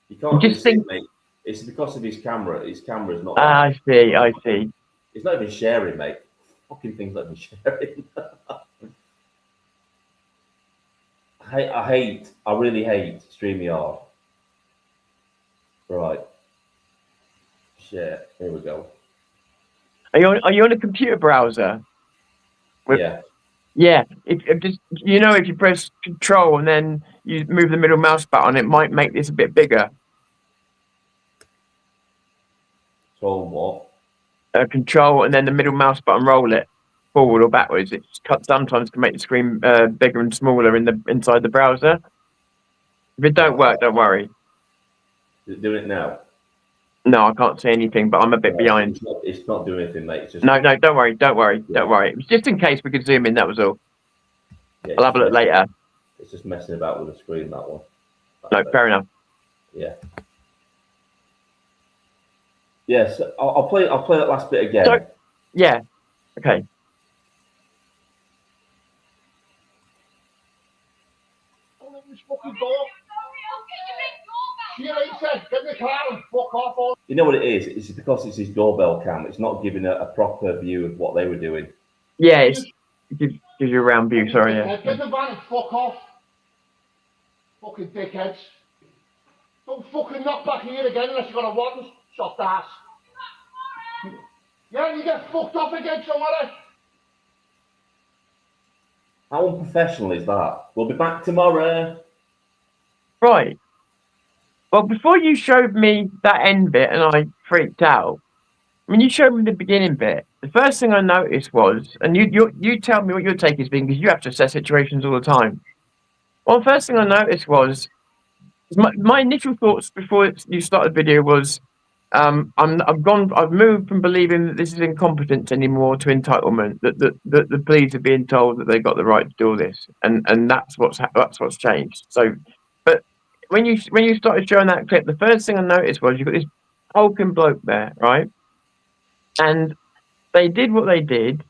You can't just see it, mate. It's because of his camera. His camera's not. I see. It's not even sharing, mate. Fucking things not even sharing. I really hate StreamYard. Right. Share. Here we go. Are you on a computer browser? Yeah. Yeah. If you press Control and then you move the middle mouse button, it might make this a bit bigger. So what? Control and then the middle mouse button, roll it forward or backwards. It's cut sometimes to make the screen bigger and smaller inside the browser. If it don't work, don't worry. Is it doing it now? No, I can't see anything, but I'm a bit behind. It's not doing anything, mate. It's just... No, don't worry. It was just in case we could zoom in, that was all. Yeah, I'll have a look later. It's just messing about with the screen, that one. No, fair enough. Yeah. Yes, I'll play that last bit again. So, yeah. Okay. Don't open this fucking door. See you later. Get in the car and fuck off. All. You know what it is? It's because it's his doorbell cam. It's not giving a proper view of what they were doing. Yeah, it gives you a round view. Sorry, yeah. Get in the van and fuck off. Fucking dickheads. Don't fucking knock back here again unless you've got a warrant, soft ass. Yeah, you get fucked off again, somebody. How unprofessional is that? We'll be back tomorrow. Right. Well, before you showed me that end bit and I freaked out, When you showed me the beginning bit, the first thing I noticed was, and you tell me what your take has been because you have to assess situations all the time. Well, the first thing I noticed was my initial thoughts before you started the video was, I've moved from believing that this is incompetence anymore to entitlement. That the police are being told that they got the right to do all this, and that's what's changed. So, but when you started showing that clip, the first thing I noticed was you got this hulking bloke there, right? And they did what they did,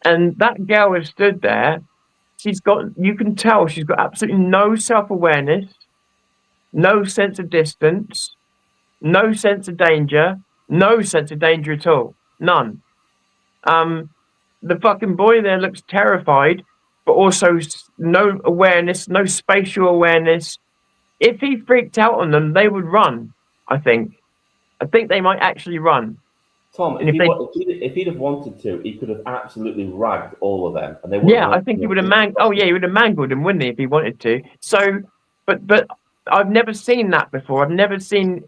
and that girl has stood there. You can tell she's got absolutely no self-awareness, no sense of distance, no sense of danger, no sense of danger at all. None. The fucking boy there looks terrified, but also no awareness, no spatial awareness. If he freaked out on them, they would run, I think. I think they might actually run. Tom, if he'd have wanted to, he could have absolutely ragged all of them. And they yeah, I think he would have he would have mangled them, wouldn't he, if he wanted to? So, but I've never seen that before. I've never seen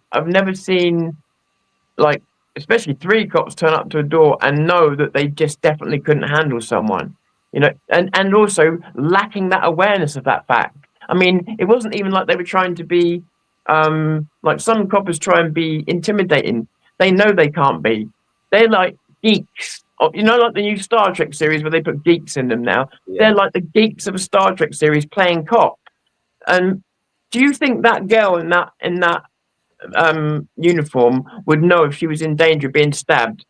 like, especially 3 cops turn up to a door and know that they just definitely couldn't handle someone, you know, and also lacking that awareness of that fact. I mean, it wasn't even like they were trying to be like some coppers try and be intimidating. They know they can't be. They're like geeks. You know, like the new Star Trek series where they put geeks in them now. Yeah. They're like the geeks of a Star Trek series playing cop. And do you think that girl in that uniform would know if she was in danger of being stabbed?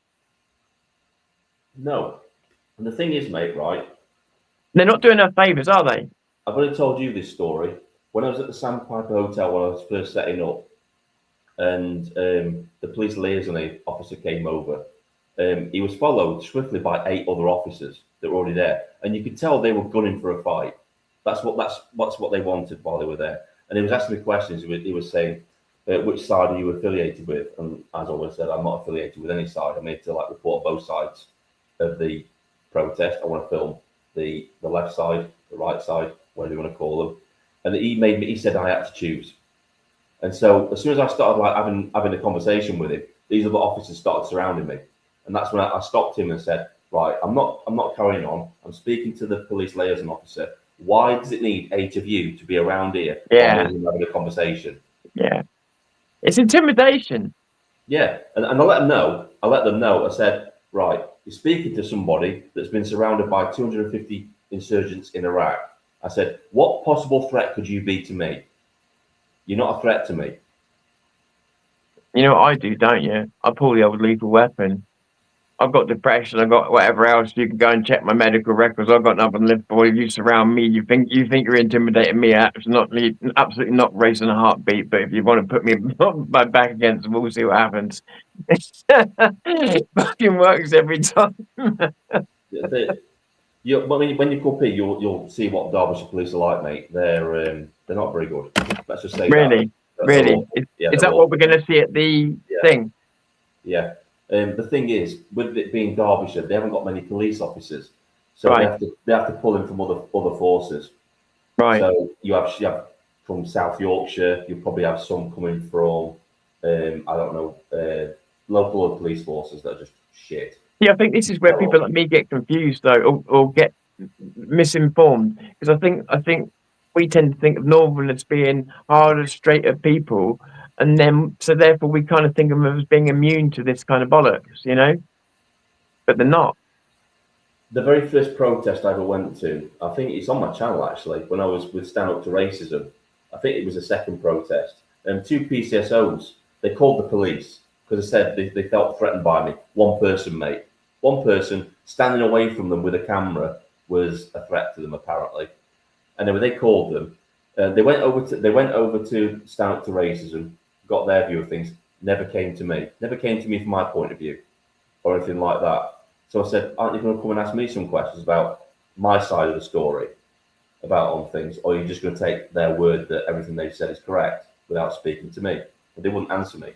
No. And the thing is, mate, right? They're not doing her favours, are they? I've already told you this story. When I was at the Sandpiper Hotel when I was first setting up, and the police liaison officer came over, he was followed swiftly by 8 other officers that were already there, and you could tell they were gunning for a fight. That's what they wanted while they were there. And he was asking me questions. He was saying, which side are you affiliated with? And as I always said, I'm not affiliated with any side. I'm here to like report both sides of the protest. I want to film the left side, the right side, whatever you want to call them. And he said I had to choose. And so as soon as I started like having a conversation with him, these other officers started surrounding me. And that's when I stopped him and said, right, I'm not carrying on. I'm speaking to the police liaison officer. Why does it need 8 of you to be around here? Yeah. Having a conversation? Yeah. It's intimidation. Yeah. And I let them know. I said, right, you're speaking to somebody that's been surrounded by 250 insurgents in Iraq. I said, what possible threat could you be to me? You're not a threat to me. You know what I do, don't you? I pull the old lethal weapon. I've got depression. I've got whatever else. You can go and check my medical records. I've got nothing to live for. If you surround me, you think you're intimidating me. Absolutely not racing a heartbeat. But if you want to put me my back against the wall, we'll see what happens. It fucking works every time. When you go P, you'll see what Derbyshire police are like, mate. They're not very good. Let's just say really. Is that what we're going to see at the thing? Yeah. The thing is, with it being Derbyshire, they haven't got many police officers, so they have to pull in from other forces. Right. So you have from South Yorkshire. You probably have some coming from local police forces that are just shit. Yeah, I think this is where people like me get confused though, or get misinformed, because I think we tend to think of Northerners being harder, straighter people. And then, so therefore, we kind of think of them as being immune to this kind of bollocks, you know? But they're not. The very first protest I ever went to, I think it's on my channel actually, when I was with Stand Up to Racism. I think it was the second protest. 2 PCSOs, they called the police because they said they felt threatened by me. One person, mate. One person standing away from them with a camera was a threat to them, apparently. And then when they called them, they went over to Stand Up to Racism, got their view of things, never came to me from my point of view or anything like that. So I said, aren't you going to come and ask me some questions about my side of the story on things, or are you just going to take their word that everything they've said is correct without speaking to me? But they wouldn't answer me.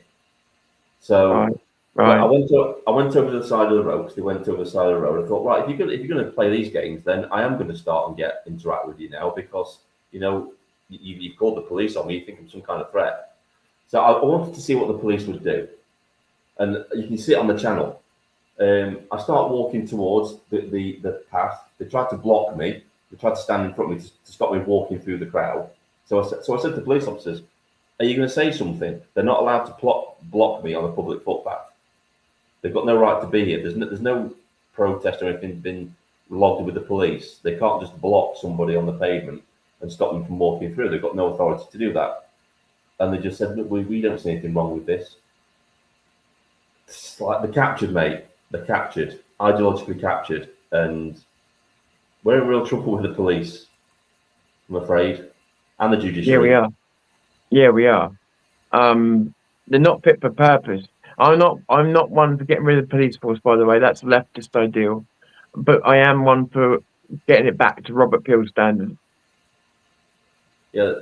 So I went over the side of the road, because they went over the side of the road. I thought, right, if you're going to play these games, then I am going to start and interact with you now, because you know you've called the police on me. You think I'm some kind of threat. So I wanted to see what the police would do. and you can see it on the channel. I start walking towards the path. They tried to block me. They tried to stand in front of me to stop me walking through the crowd. So I said to police officers, "Are you going to say something? They're not allowed to block me on a public footpath. They've got no right to be here. There's no protest or anything been logged with the police. They can't just block somebody on the pavement and stop them from walking through. They've got no authority to do that." And they just said, "Look, we don't see anything wrong with this." It's like they're captured, mate. They're captured, ideologically captured, and we're in real trouble with the police, I'm afraid, and the judiciary. Yeah, we are. Yeah, we are. They're not fit for purpose. I'm not one for getting rid of the police force, by the way. That's a leftist ideal, but I am one for getting it back to Robert Peel standards. Yeah,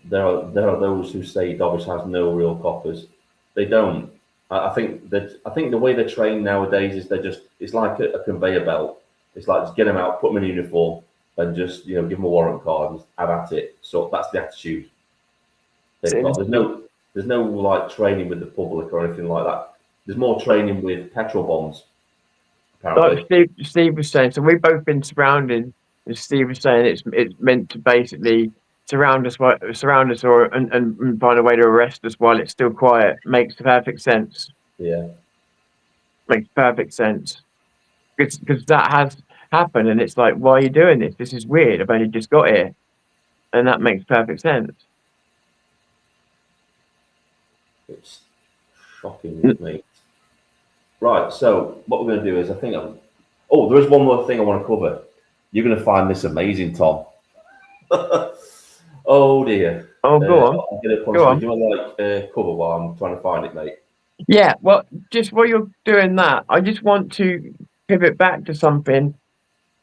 there are those who say Dobbs has no real coppers. They don't. I think the way they're trained nowadays is it's like a conveyor belt. It's like just get them out, put them in a uniform, and just give them a warrant card and have at it. So that's the attitude they've got. There's no like training with the public or anything like that. There's more training with petrol bombs. Apparently. Like Steve was saying, so we've both been surrounded. As Steve was saying, it's meant to basically surround us and find a way to arrest us while it's still quiet. Makes perfect sense. Yeah, makes perfect sense. Because that has happened, and it's like, why are you doing this? This is weird. I've only just got here, and that makes perfect sense. It's shocking, mate. Right, so what we're going to do is, I think there is one more thing I want to cover. You're going to find this amazing, Tom. Oh dear. Oh, go on. Go on. Do you want to cover while I'm trying to find it, mate? Yeah. Well, just while you're doing that, I just want to pivot back to something.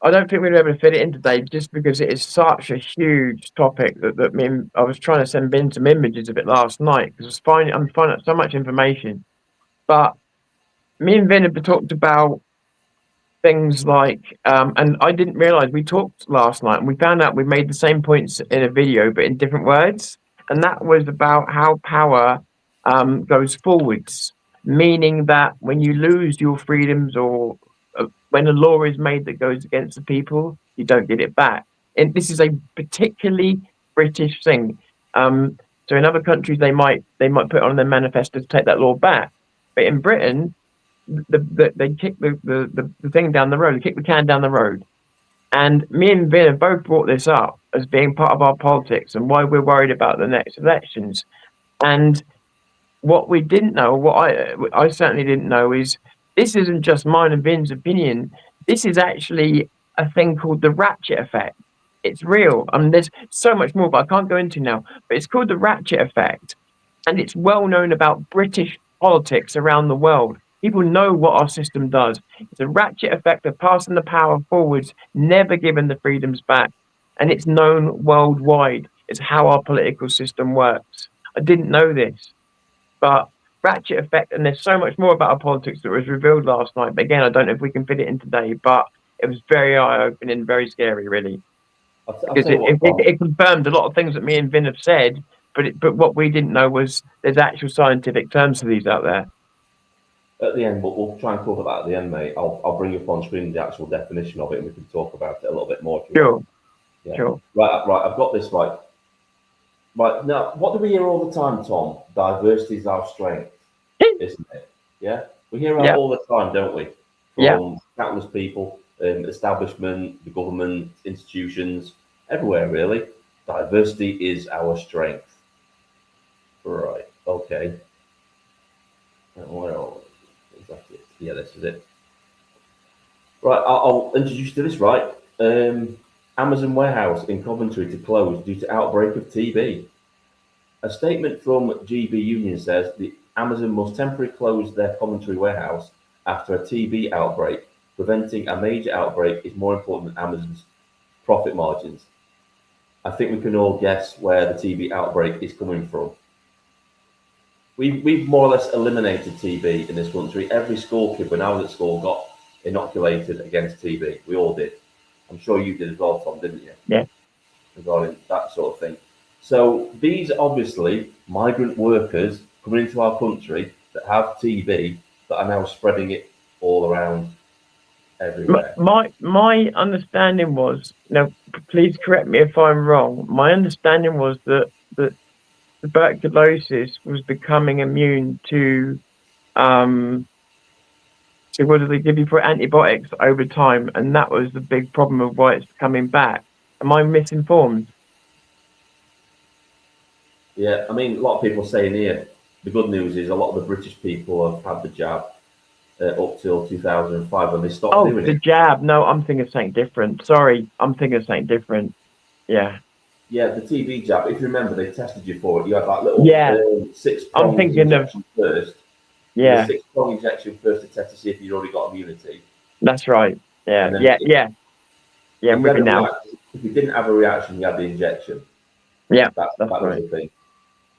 I don't think we'll be able to fit it in today, just because it is such a huge topic that I was trying to send Ben some images of it last night because I'm finding out so much information. But me and Vin have talked about things like, and I didn't realize we talked last night and we found out we made the same points in a video, but in different words. And that was about how power goes forwards, meaning that when you lose your freedoms or when a law is made that goes against the people, you don't get it back. And this is a particularly British thing. So in other countries, they might put it on their manifesto to take that law back. But in Britain, they kick the thing down the road. They kick the can down the road. And me and Vin have both brought this up as being part of our politics and why we're worried about the next elections. And what we didn't know, what I certainly didn't know, is this isn't just mine and Vin's opinion. This is actually a thing called the ratchet effect. It's real. I mean, there's so much more, but I can't go into now. But it's called the ratchet effect. And it's well known about British politics around the world. People know what our system does. It's a ratchet effect of passing the power forwards, never giving the freedoms back. And it's known worldwide. It's how our political system works. I didn't know this. But ratchet effect, and there's so much more about our politics that was revealed last night. But again, I don't know if we can fit it in today, but it was very eye-opening, very scary, really. Because it confirmed a lot of things that me and Vin have said, but what we didn't know was there's actual scientific terms for these out there. At the end, but we'll try and cover that at the end, mate. I'll bring up on screen the actual definition of it, and we can talk about it a little bit more. Sure. Yeah. Sure. Right. I've got this right. Right now, what do we hear all the time, Tom? Diversity is our strength, isn't it? Yeah, we hear it all the time, don't we? From countless people, establishment, the government, institutions, everywhere really. Diversity is our strength. Right. Okay. Well, exactly. Yeah, this is it. Right. I'll introduce you to this. Right. Amazon warehouse in Coventry to close due to outbreak of TB. A statement from GB Union says the Amazon must temporarily close their Coventry warehouse after a TB outbreak. Preventing a major outbreak is more important than Amazon's profit margins. I think we can all guess where the TB outbreak is coming from. We've more or less eliminated TB in this country. Every school kid, when I was at school, got inoculated against TB. We all did. I'm sure you did as well, Tom, didn't you? Yeah. Regarding that sort of thing. So these obviously migrant workers coming into our country that have TB that are now spreading it all around everywhere. My understanding was, now please correct me if I'm wrong. My understanding was that tuberculosis was becoming immune to so what do they give you for antibiotics over time, and that was the big problem of why it's coming back. Am I misinformed? Yeah, I mean, a lot of people saying here, the good news is a lot of the British people have had the jab up till 2005 when they stopped doing the it. jab. No, I'm thinking of something different. Sorry, I'm thinking of something different. Yeah. Yeah, the TB jab, if you remember, they tested you for it. You had that little six-prong I'm thinking injection first. Yeah. The six-prong injection first to test to see if you'd already got immunity. That's right. Yeah, And then yeah. I'm with you now. If you didn't have a reaction, you had the injection. Yeah, that that's was right. the thing.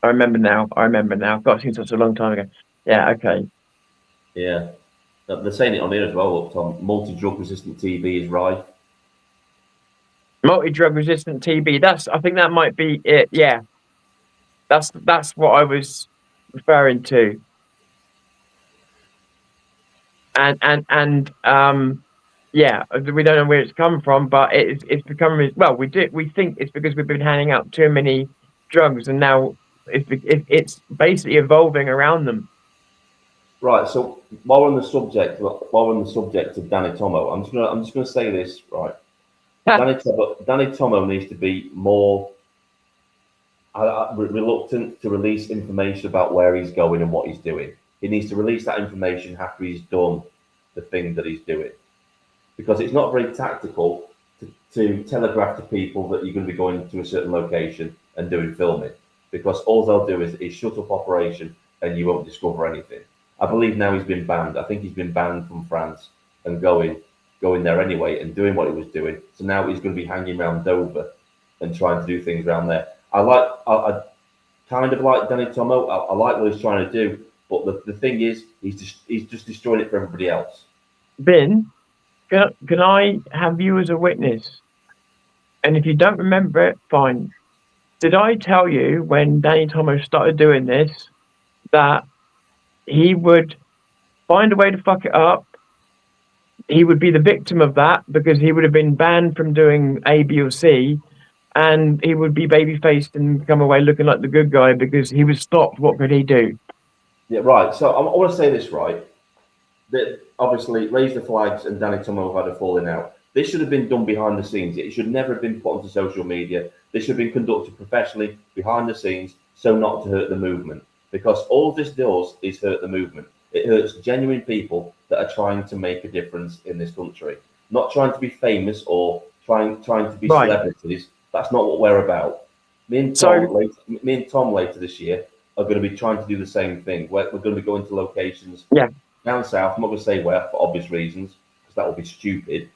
I remember now. God, it seems such a long time ago. Yeah, okay. Yeah. They're saying it on here as well, look, Tom. Multi-drug resistant TB is rife. Multi-drug resistant TB. I think that might be it. Yeah. That's what I was referring to. And yeah, we don't know where it's come from, but it's becoming, well, we think it's because we've been handing out too many drugs, and now it's basically evolving around them. Right. So while we're on the subject of Danny Tomo, I'm just gonna say this, right? Danny Tomo needs to be more reluctant to release information about where he's going and what he's doing. He needs to release that information after he's done the thing that he's doing, because it's not very tactical to telegraph to people that you're going to be going to a certain location and doing filming, because all they'll do is shut up operation and you won't discover anything. I believe now he's been banned. I think he's been banned from France and going there anyway and doing what he was doing. So now he's going to be hanging around Dover and trying to do things around there. I kind of like Danny Tomo. I like what he's trying to do, but the thing is, he's just destroying it for everybody else. Vin, can I have you as a witness? And if you don't remember it, fine. Did I tell you when Danny Tomo started doing this that he would find a way to fuck it up? He would be the victim of that because he would have been banned from doing A, B, or C, and he would be baby-faced and come away looking like the good guy because he was stopped. What could he do? Yeah, right. So I want to say this, right? That obviously Raise the Flags and Danny Tomo have had a falling out. This should have been done behind the scenes. It should never have been put onto social media. This should have been conducted professionally behind the scenes, so not to hurt the movement. Because all this does is hurt the movement. It hurts genuine people that are trying to make a difference in this country. Not trying to be famous or trying to be celebrities. That's not what we're about. Me and Tom later this year are going to be trying to do the same thing. We're going to be going to locations down south. I'm not going to say where for obvious reasons, because that would be stupid.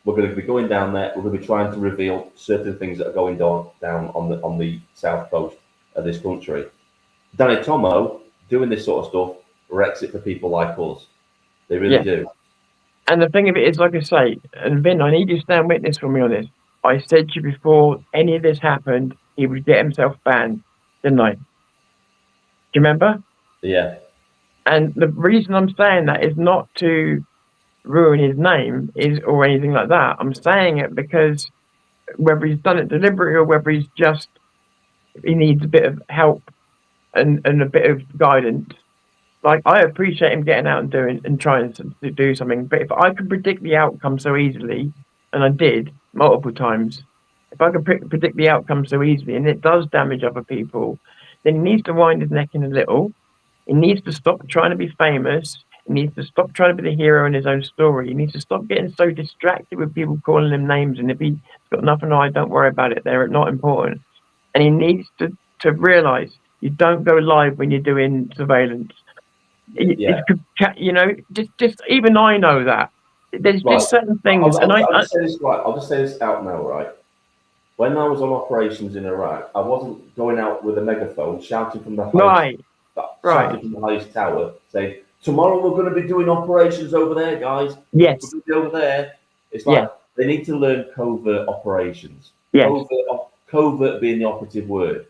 We're going to be going down there. We're going to be trying to reveal certain things that are going down on the south coast of this country. Danny Tomo doing this sort of stuff wrecks it for people like us. They really do. And the thing of it is, like I say, and Vin, I need you to stand witness for me on this. I said to you before any of this happened, he would get himself banned, didn't I? Do you remember? Yeah. And the reason I'm saying that is not to ruin his name or anything like that. I'm saying it because whether he's done it deliberately or whether he needs a bit of help and a bit of guidance. Like, I appreciate him getting out and trying to do something, but if I could predict the outcome so easily, and I did multiple times, if I could predict the outcome so easily and it does damage other people, then he needs to wind his neck in a little. He needs to stop trying to be famous. He needs to stop trying to be the hero in his own story. He needs to stop getting so distracted with people calling him names, and if he's got nothing on, don't worry about it. They're not important. And he needs to realise you don't go live when you're doing surveillance. You know, just even I know that. There's just certain things, I'll just say this out now, right? When I was on operations in Iraq, I wasn't going out with a megaphone shouting from the highest tower, saying, "Tomorrow we're going to be doing operations over there, guys. Yes, we're going to be over there." It's like they need to learn covert operations. Yes. Covert being the operative word.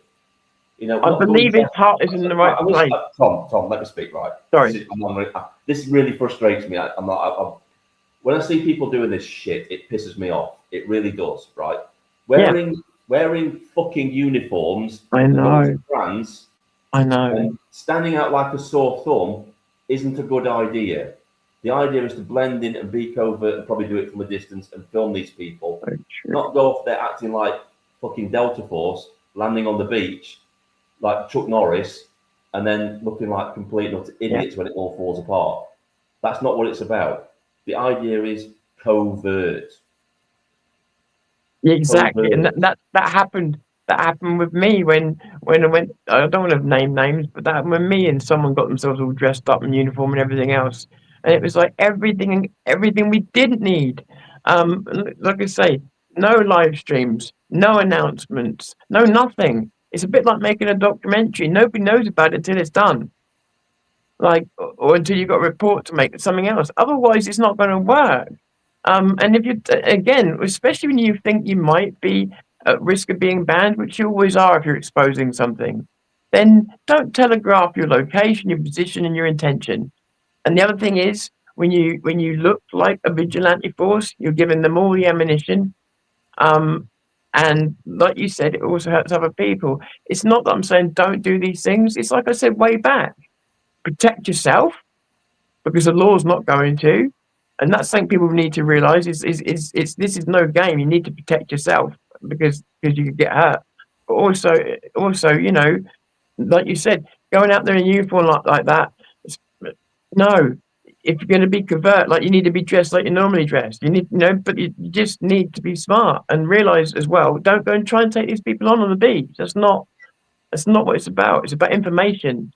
You know, I not believe going his heart is in the right place. Tom, let me speak. Right. Sorry. This really frustrates me. When I see people doing this shit, it pisses me off. It really does. Right. Wearing fucking uniforms. I know. France. I know. And standing out like a sore thumb isn't a good idea. The idea is to blend in and be covert and probably do it from a distance and film these people. Not go off there acting like fucking Delta Force, landing on the beach like Chuck Norris, and then looking like complete and utter idiots when it all falls apart. That's not what it's about. The idea is covert. Yeah, exactly, and that happened. That happened with me when I went. I don't want to name names, but that happened with me and someone got themselves all dressed up in uniform and everything else, and it was like everything we didn't need. Like I say, no live streams, no announcements, no nothing. It's a bit like making a documentary. Nobody knows about it until it's done, like or until you've got a report to make something else. Otherwise, it's not going to work. And if you, again, especially when you think you might be at risk of being banned, which you always are if you're exposing something, then don't telegraph your location, your position, and your intention. And the other thing is, when you look like a vigilante force, you're giving them all the ammunition. And like you said, it also hurts other people. It's not that I'm saying don't do these things. It's like I said way back, protect yourself because the law's not going to. And that's something people need to realize is this is no game. You need to protect yourself because you could get hurt. But also, you know, like you said, going out there in uniform like that. No, if you're going to be covert, like you need to be dressed like you're normally dressed. You need, you know, but you just need to be smart and realize as well. Don't go and try and take these people on the beach. That's not what it's about. It's about information.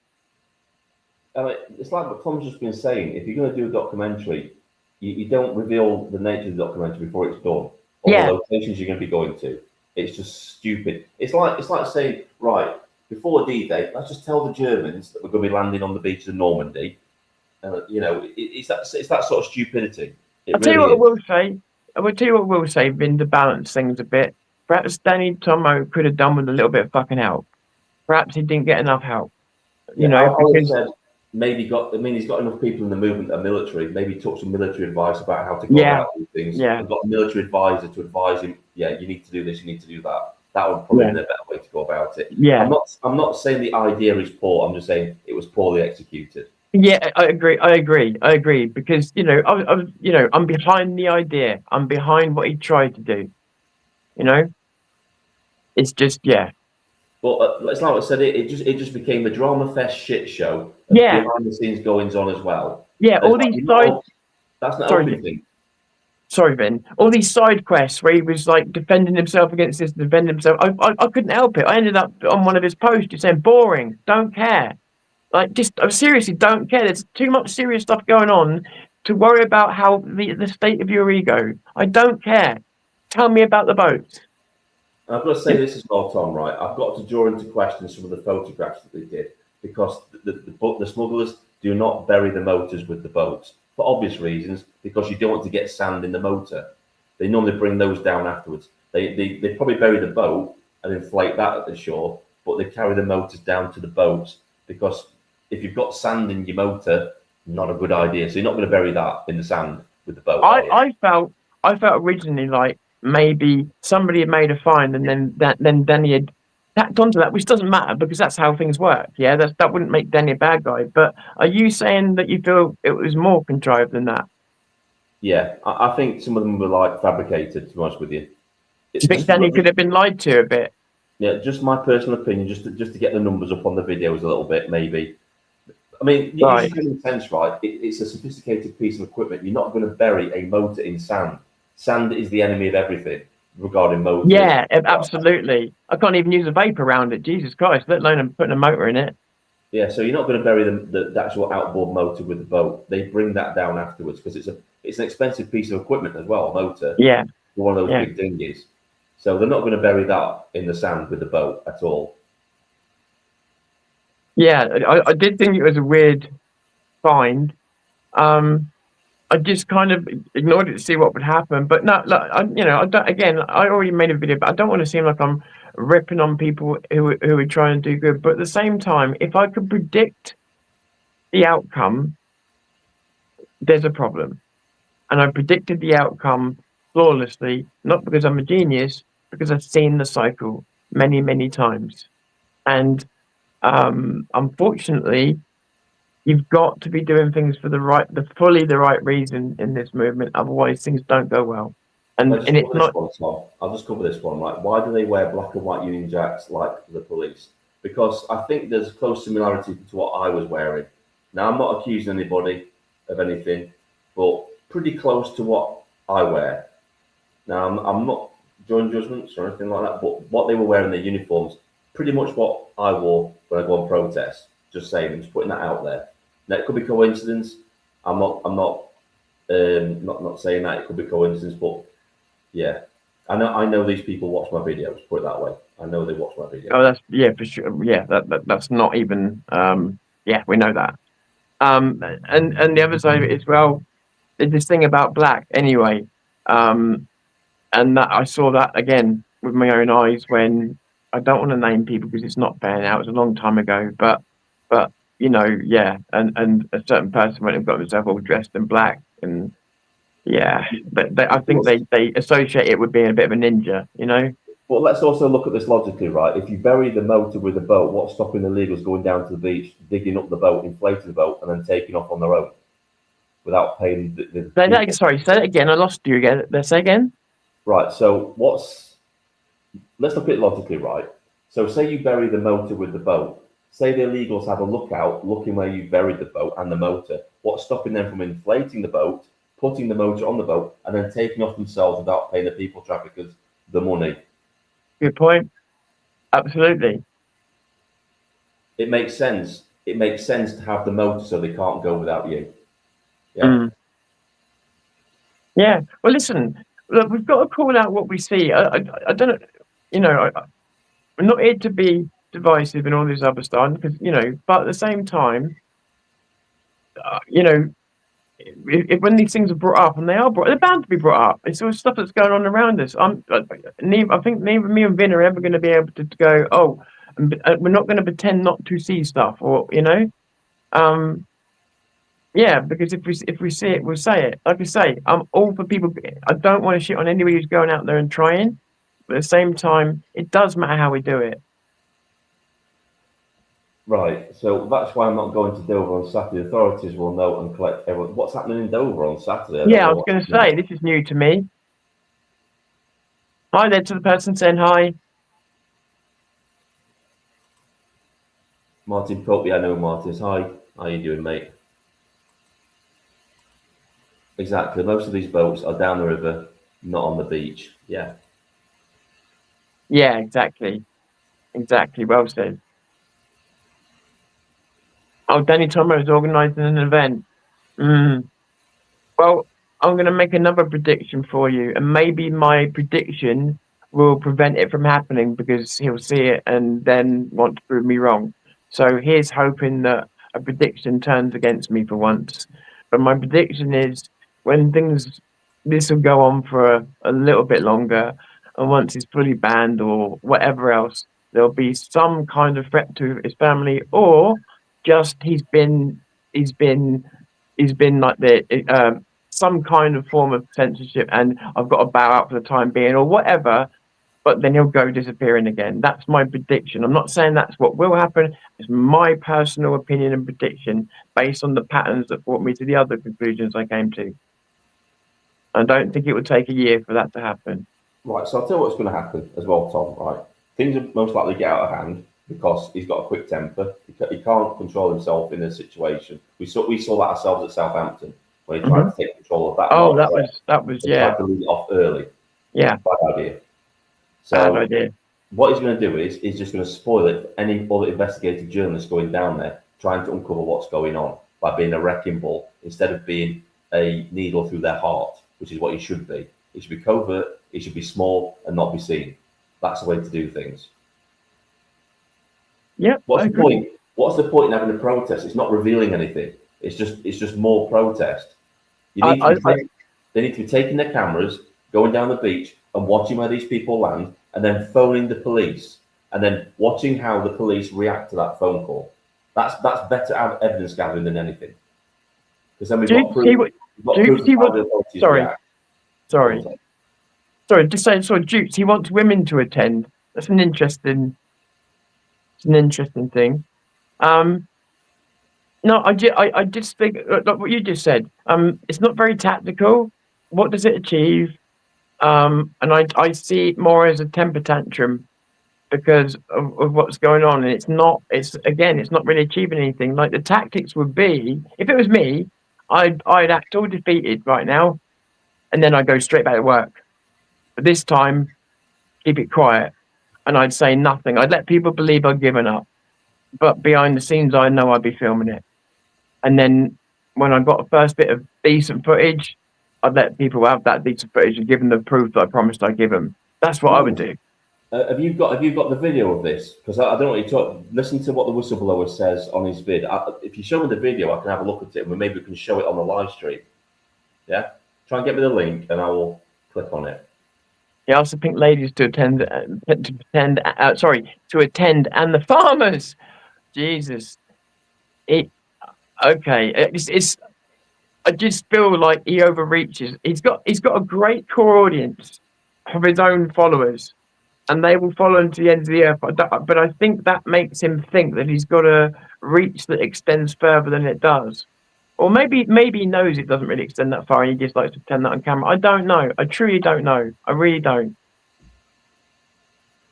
It's like what Tom's just been saying. If you're going to do a documentary, you don't reveal the nature of the documentary before it's done, or the locations you're going to be going to. It's just stupid. It's like saying, right, before D-Day, let's just tell the Germans that we're going to be landing on the beach of Normandy. You know, it's that sort of stupidity. I'll tell you what I will say. I will tell you what I will say, Vin, to balance things a bit. Perhaps Danny Tomo could have done with a little bit of fucking help. Perhaps he didn't get enough help. You know, because he's got enough people in the movement that are military. Maybe he took some military advice about how to go about these things. Yeah. And got a military advisor to advise him. Yeah, you need to do this. You need to do that. That would probably be a better way to go about it. Yeah. I'm not saying the idea is poor. I'm just saying it was poorly executed. Yeah, I agree. Because you know, I'm behind the idea. I'm behind what he tried to do. You know, it's just But it's like I said, it just became a drama fest shit show. Yeah. Behind the scenes goings on as well. Yeah, all these side. That's not everything. Sorry, Vin. All these side quests where he was like defending himself against this, defending himself. I couldn't help it. I ended up on one of his posts just saying, "Boring. Don't care." Like, just I seriously don't care. There's too much serious stuff going on to worry about how the state of your ego. I don't care. Tell me about the boats. I've got to say this as well, Tom. Right, I've got to draw into question some of the photographs that they did because the smugglers do not bury the motors with the boats for obvious reasons. Because you don't want to get sand in the motor. They normally bring those down afterwards. They probably bury the boat and inflate that at the shore, but they carry the motors down to the boats because if you've got sand in your motor, not a good idea. So you're not going to bury that in the sand with the boat. I felt originally like maybe somebody had made a find and then Danny had tacked onto that, which doesn't matter because that's how things work. Yeah, that wouldn't make Danny a bad guy. But are you saying that you feel it was more contrived than that? Yeah, I think some of them were like fabricated. To be honest with you, Do you think Danny could have been lied to a bit? Yeah, just my personal opinion, just to get the numbers up on the videos a little bit, maybe. I mean, Right. common sense, right? It's a sophisticated piece of equipment. You're not going to bury a motor in sand. Sand is the enemy of everything regarding motors. Yeah, absolutely. I can't even use a vape around it. Jesus Christ, let alone putting a motor in it. Yeah, so you're not going to bury the actual outboard motor with the boat. They bring that down afterwards because it's an expensive piece of equipment as well, a motor. Yeah. For one of those big dinghies. So they're not going to bury that in the sand with the boat at all. Yeah, I did think it was a weird find. I just kind of ignored it to see what would happen. But no, look, I don't. Again, I already made a video, but I don't want to seem like I'm ripping on people who are trying to do good. But at the same time, if I could predict the outcome, there's a problem. And I predicted the outcome flawlessly, not because I'm a genius, because I've seen the cycle many, many times. And unfortunately, you've got to be doing things for the right reason in this movement. Otherwise, things don't go well. And it's not. I'll just cover this one. Right? Why do they wear black and white Union Jacks like the police? Because I think there's a close similarity to what I was wearing. Now, I'm not accusing anybody of anything, but pretty close to what I wear. Now, I'm not drawing judgments or anything like that, but what they were wearing, their uniforms, pretty much what I wore when I go on protest. Just saying, I'm just putting that out there. Now, it could be coincidence. I'm not saying that it could be coincidence, but yeah, I know these people watch my videos. Put it that way. I know they watch my videos. Oh, that's for sure. Yeah, that's not even. Yeah, we know that. And the other side of it is, well, there's this thing about black anyway. And that I saw that again with my own eyes when I don't want to name people because it's not fair now. It was a long time ago, but yeah, and a certain person went and got themselves all dressed in black, and yeah, I think they associate it with being a bit of a ninja, But let's also look at this logically, right? If you bury the motor with a boat, what's stopping the illegals going down to the beach, digging up the boat, inflating the boat, and then taking off on their own without paying the Sorry, say it again. I lost you again. Say again. Right. So let's look at it logically, right? So say you bury the motor with the boat. Say the illegals have a lookout, looking where you buried the boat and the motor. What's stopping them from inflating the boat, putting the motor on the boat, and then taking off themselves without paying the people traffickers the money? Good point. Absolutely. It makes sense. It makes sense to have the motor so they can't go without you. Yeah. Yeah. Well, listen. Look, we've got to call out what we see. I don't know. We're not here to be divisive and all this other stuff, because but at the same time, when these things are brought up, and they're bound to be brought up. It's all stuff that's going on around us. I think neither me and Vin are ever going to be able to go, oh, we're not going to pretend not to see stuff, or yeah, because if we see it, we'll say it. Like I say, I'm all for people. I don't want to shit on anybody who's going out there and trying, but at the same time, it does matter how we do it. Right, so that's why I'm not going to Dover on Saturday. Authorities will know and collect everyone. What's happening in Dover on Saturday? Yeah, I was going to say, this is new to me. Hi there to the person saying hi. Martin Pope, yeah, I know Martin. Hi, how you doing, mate? Exactly, most of these boats are down the river, not on the beach. Yeah. Yeah, exactly. Exactly, well said. Oh, Danny Tomo is organising an event. Well, I'm going to make another prediction for you, and maybe my prediction will prevent it from happening because he'll see it and then want to prove me wrong. So here's hoping that a prediction turns against me for once. But my prediction is this will go on for a little bit longer, and once it's fully banned or whatever else, there'll be some kind of threat to his family, or just he's been like some kind of form of censorship, and I've got to bow out for the time being or whatever, but then he'll go disappearing again. That's my prediction. I'm not saying that's what will happen. It's my personal opinion and prediction based on the patterns that brought me to the other conclusions I came to. I don't think it would take a year for that to happen. Right, so I'll tell you what's going to happen as well, Tom. Right, things will most likely get out of hand because he's got a quick temper. He can't control himself in a situation. We saw that ourselves at Southampton when he tried to take control of that. Oh, that was yeah. Tried to lead it off early. Yeah, bad idea. So bad idea. What he's going to do is he's just going to spoil it for any other investigative journalists going down there trying to uncover what's going on by being a wrecking ball instead of being a needle through their heart, which is what he should be. He should be covert. He should be small and not be seen. That's the way to do things. Yeah. What's the point? What's the point in having a protest? It's not revealing anything. It's just more protest. They need to be taking their cameras, going down the beach and watching where these people land, and then phoning the police, and then watching how the police react to that phone call. That's better evidence gathering than anything. Because then we've got proof of how the authorities react. Sorry, just saying, Jukes, he wants women to attend. That's an interesting thing. No, I just think, like what you just said, it's not very tactical. What does it achieve? And I see it more as a temper tantrum because of what's going on. And it's not really achieving anything. Like the tactics would be, if it was me, I'd act all defeated right now, and then I'd go straight back to work. But this time, keep it quiet, and I'd say nothing. I'd let people believe I'd given up, but behind the scenes, I know I'd be filming it. And then when I got a first bit of decent footage, I'd let people have that decent footage and give them the proof that I promised I'd give them. That's what I would do. Have you got the video of this? Because I don't want you to talk. Listen to what the whistleblower says on his vid. If you show me the video, I can have a look at it, and maybe we can show it on the live stream. Yeah, try and get me the link, and I will click on it. He asked the pink ladies to attend, and the farmers. Jesus, okay. I just feel like he overreaches. He's got a great core audience of his own followers, and they will follow him to the ends of the earth. But I think that makes him think that he's got a reach that extends further than it does. Or maybe he knows it doesn't really extend that far and he just likes to pretend that on camera. I don't know. I truly don't know. I really don't.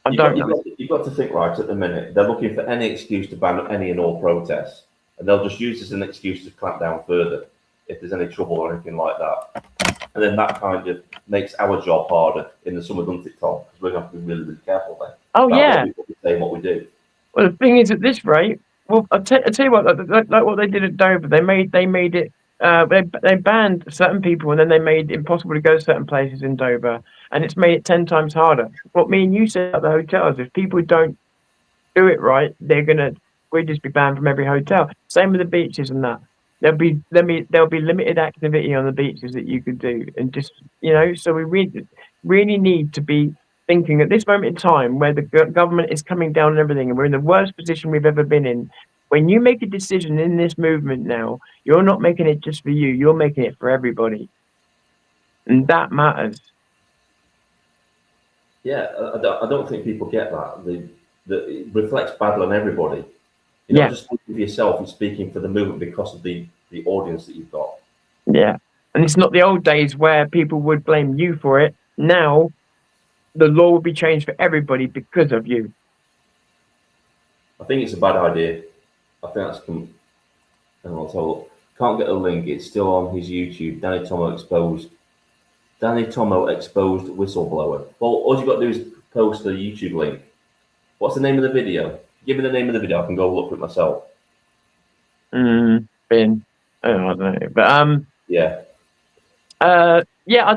You've got to think, right, at the minute, they're looking for any excuse to ban any and all protests. And they'll just use this as an excuse to clamp down further if there's any trouble or anything like that. And then that kind of makes our job harder in the summer, doesn't it, Tom? Because we're going to have to be really, really careful then. Oh, yeah. What we say and what we do. Well, the thing is, at this rate, well, I'll tell you what, like what they did at Dover, they made it, they banned certain people and then they made it impossible to go to certain places in Dover, and it's made it 10 times harder. What me and you said at the hotels, if people don't do it right, we'd just be banned from every hotel. Same with the beaches and that. There'll be limited activity on the beaches that you could do, and just, so we really need to be thinking at this moment in time where the government is coming down and everything, and we're in the worst position we've ever been in. When you make a decision in this movement now, you're not making it just for you, you're making it for everybody. And that matters. Yeah, I don't think people get that. It reflects badly on everybody. You're not just speaking for yourself, you're speaking for the movement because of the audience that you've got. Yeah, and it's not the old days where people would blame you for it. Now, the law will be changed for everybody because of you. I think it's a bad idea. I think that's... Hang on, let's have a look. Can't get a link. It's still on his YouTube. Danny Tomo exposed whistleblower. Well, all you've got to do is post the YouTube link. What's the name of the video? Give me the name of the video. I can go look for it myself. Ben. I don't know. But yeah. Yeah, I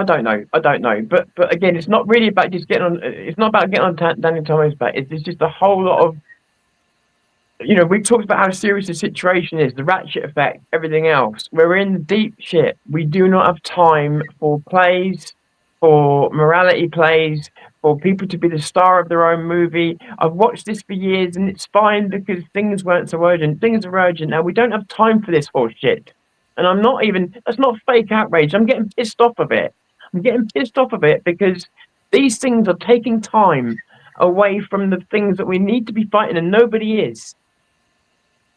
don't know. But again, it's not really about just getting on. It's not about getting on Danny Tomo's back. It's just a whole lot of. We talked about how serious the situation is, the ratchet effect, everything else. We're in deep shit. We do not have time for plays, for morality plays, for people to be the star of their own movie. I've watched this for years, and it's fine because things weren't so urgent. Things are urgent now. We don't have time for this horse shit. And that's not fake outrage. I'm getting pissed off of it. Because these things are taking time away from the things that we need to be fighting, and nobody is.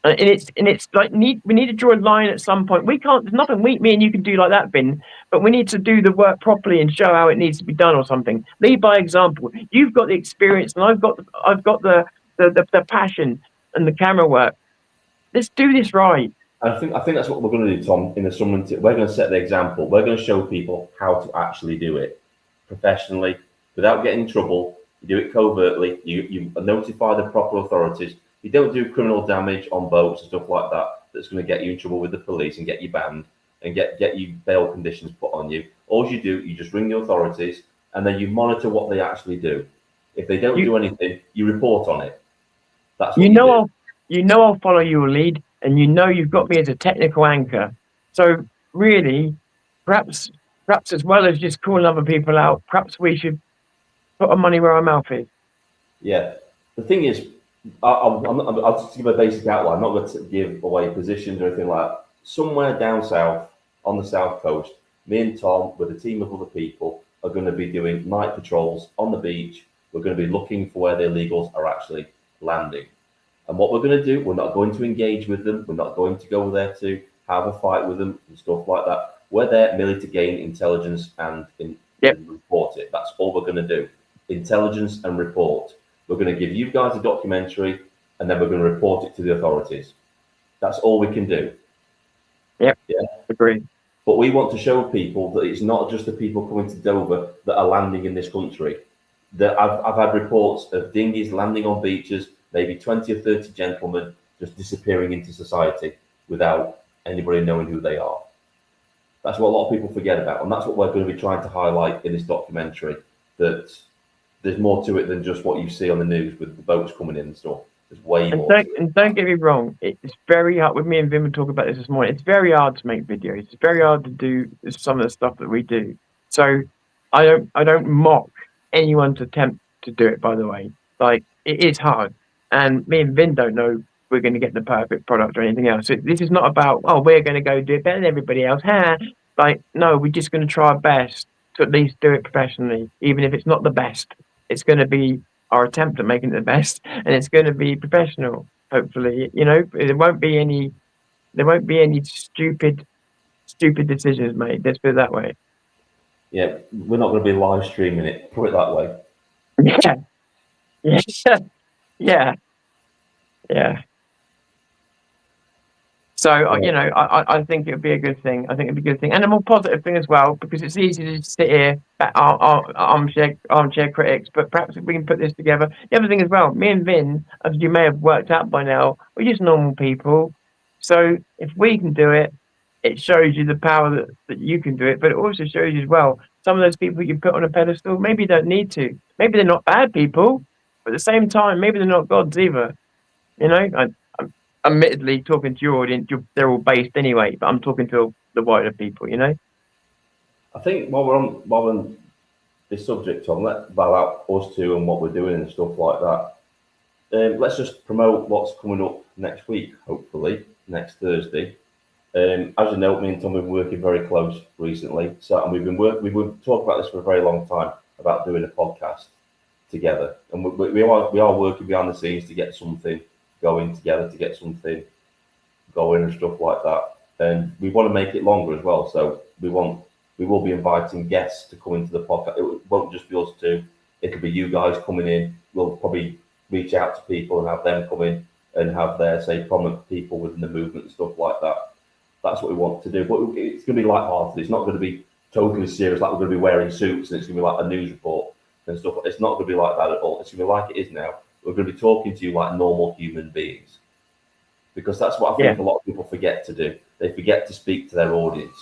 And it's like we need to draw a line at some point. There's nothing me and you can do like that, Bin, but we need to do the work properly and show how it needs to be done or something. Lead by example. You've got the experience and I've got the passion and the camera work. Let's do this right. I think that's what we're going to do, Tom, in the summer. We're going to set the example. We're going to show people how to actually do it professionally, without getting in trouble. You do it covertly. You notify the proper authorities. You don't do criminal damage on boats and stuff like that that's going to get you in trouble with the police and get you banned and get you bail conditions put on you. All you do, you just ring the authorities and then you monitor what they actually do. If they don't do anything, you report on it. That's what I'll follow your lead, and you've got me as a technical anchor. So really, perhaps as well as just calling other people out, perhaps we should put our money where our mouth is. Yeah. The thing is, I'll just give a basic outline. I'm not going to give away positions or anything like that. Somewhere down south, on the south coast, me and Tom, with a team of other people, are going to be doing night patrols on the beach. We're going to be looking for where the illegals are actually landing. And what we're going to do, we're not going to engage with them. We're not going to go there to have a fight with them and stuff like that. We're there merely to gain intelligence and report it. That's all we're going to do. Intelligence and report. We're going to give you guys a documentary, and then we're going to report it to the authorities. That's all we can do. Yep. Yeah. Agree. But we want to show people that it's not just the people coming to Dover that are landing in this country. That I've had reports of dinghies landing on beaches, maybe 20 or 30 gentlemen just disappearing into society without anybody knowing who they are. That's what a lot of people forget about, and that's what we're going to be trying to highlight in this documentary, that there's more to it than just what you see on the news with the boats coming in and stuff. There's way more. And don't get me wrong, it's very hard. With me and Vim were talking about this morning. It's very hard to make videos. It's very hard to do some of the stuff that we do. So I don't mock anyone's attempt to do it. By the way, like, it is hard, and me and Vin don't know we're going to get the perfect product or anything else. So this is not about, oh, we're going to go do it better than everybody else. Like, no, we're just going to try our best to at least do it professionally, even if it's not the best. It's going to be our attempt at making it the best, and it's going to be professional. Hopefully, there won't be any stupid decisions made. Let's put it that way. Yeah, we're not going to be live streaming it. Put it that way. Yeah. So, I think it would be a good thing. And a more positive thing as well, because it's easy to just sit here, armchair critics, but perhaps if we can put this together. The other thing as well, me and Vin, as you may have worked out by now, we're just normal people. So if we can do it, it shows you the power that you can do it, but it also shows you as well, some of those people you put on a pedestal, maybe you don't need to. Maybe they're not bad people, but at the same time, maybe they're not gods either. I'm admittedly talking to your audience, they're all based anyway, but I'm talking to the wider people, I think while we're on this subject, Tom, about us two and what we're doing and stuff like that, let's just promote what's coming up next week, hopefully, next Thursday. As you know, me and Tom have been working very close recently, and we've been talking about this for a very long time, about doing a podcast together, and we are working behind the scenes to get something going together, to get something going and stuff like that. And we want to make it longer as well, so we will be inviting guests to come into the podcast. It won't just be us two, it'll be you guys coming in. We'll probably reach out to people and have them come in and have their, say, prominent people within the movement and stuff like that. That's what we want to do, but it's going to be light-hearted. It's not going to be totally serious, like we're going to be wearing suits and it's going to be like a news report and stuff. It's not going to be like that at all. It's going to be like it is now. We're going to be talking to you like normal human beings, because that's what I think a lot of people forget to do. They forget to speak to their audience.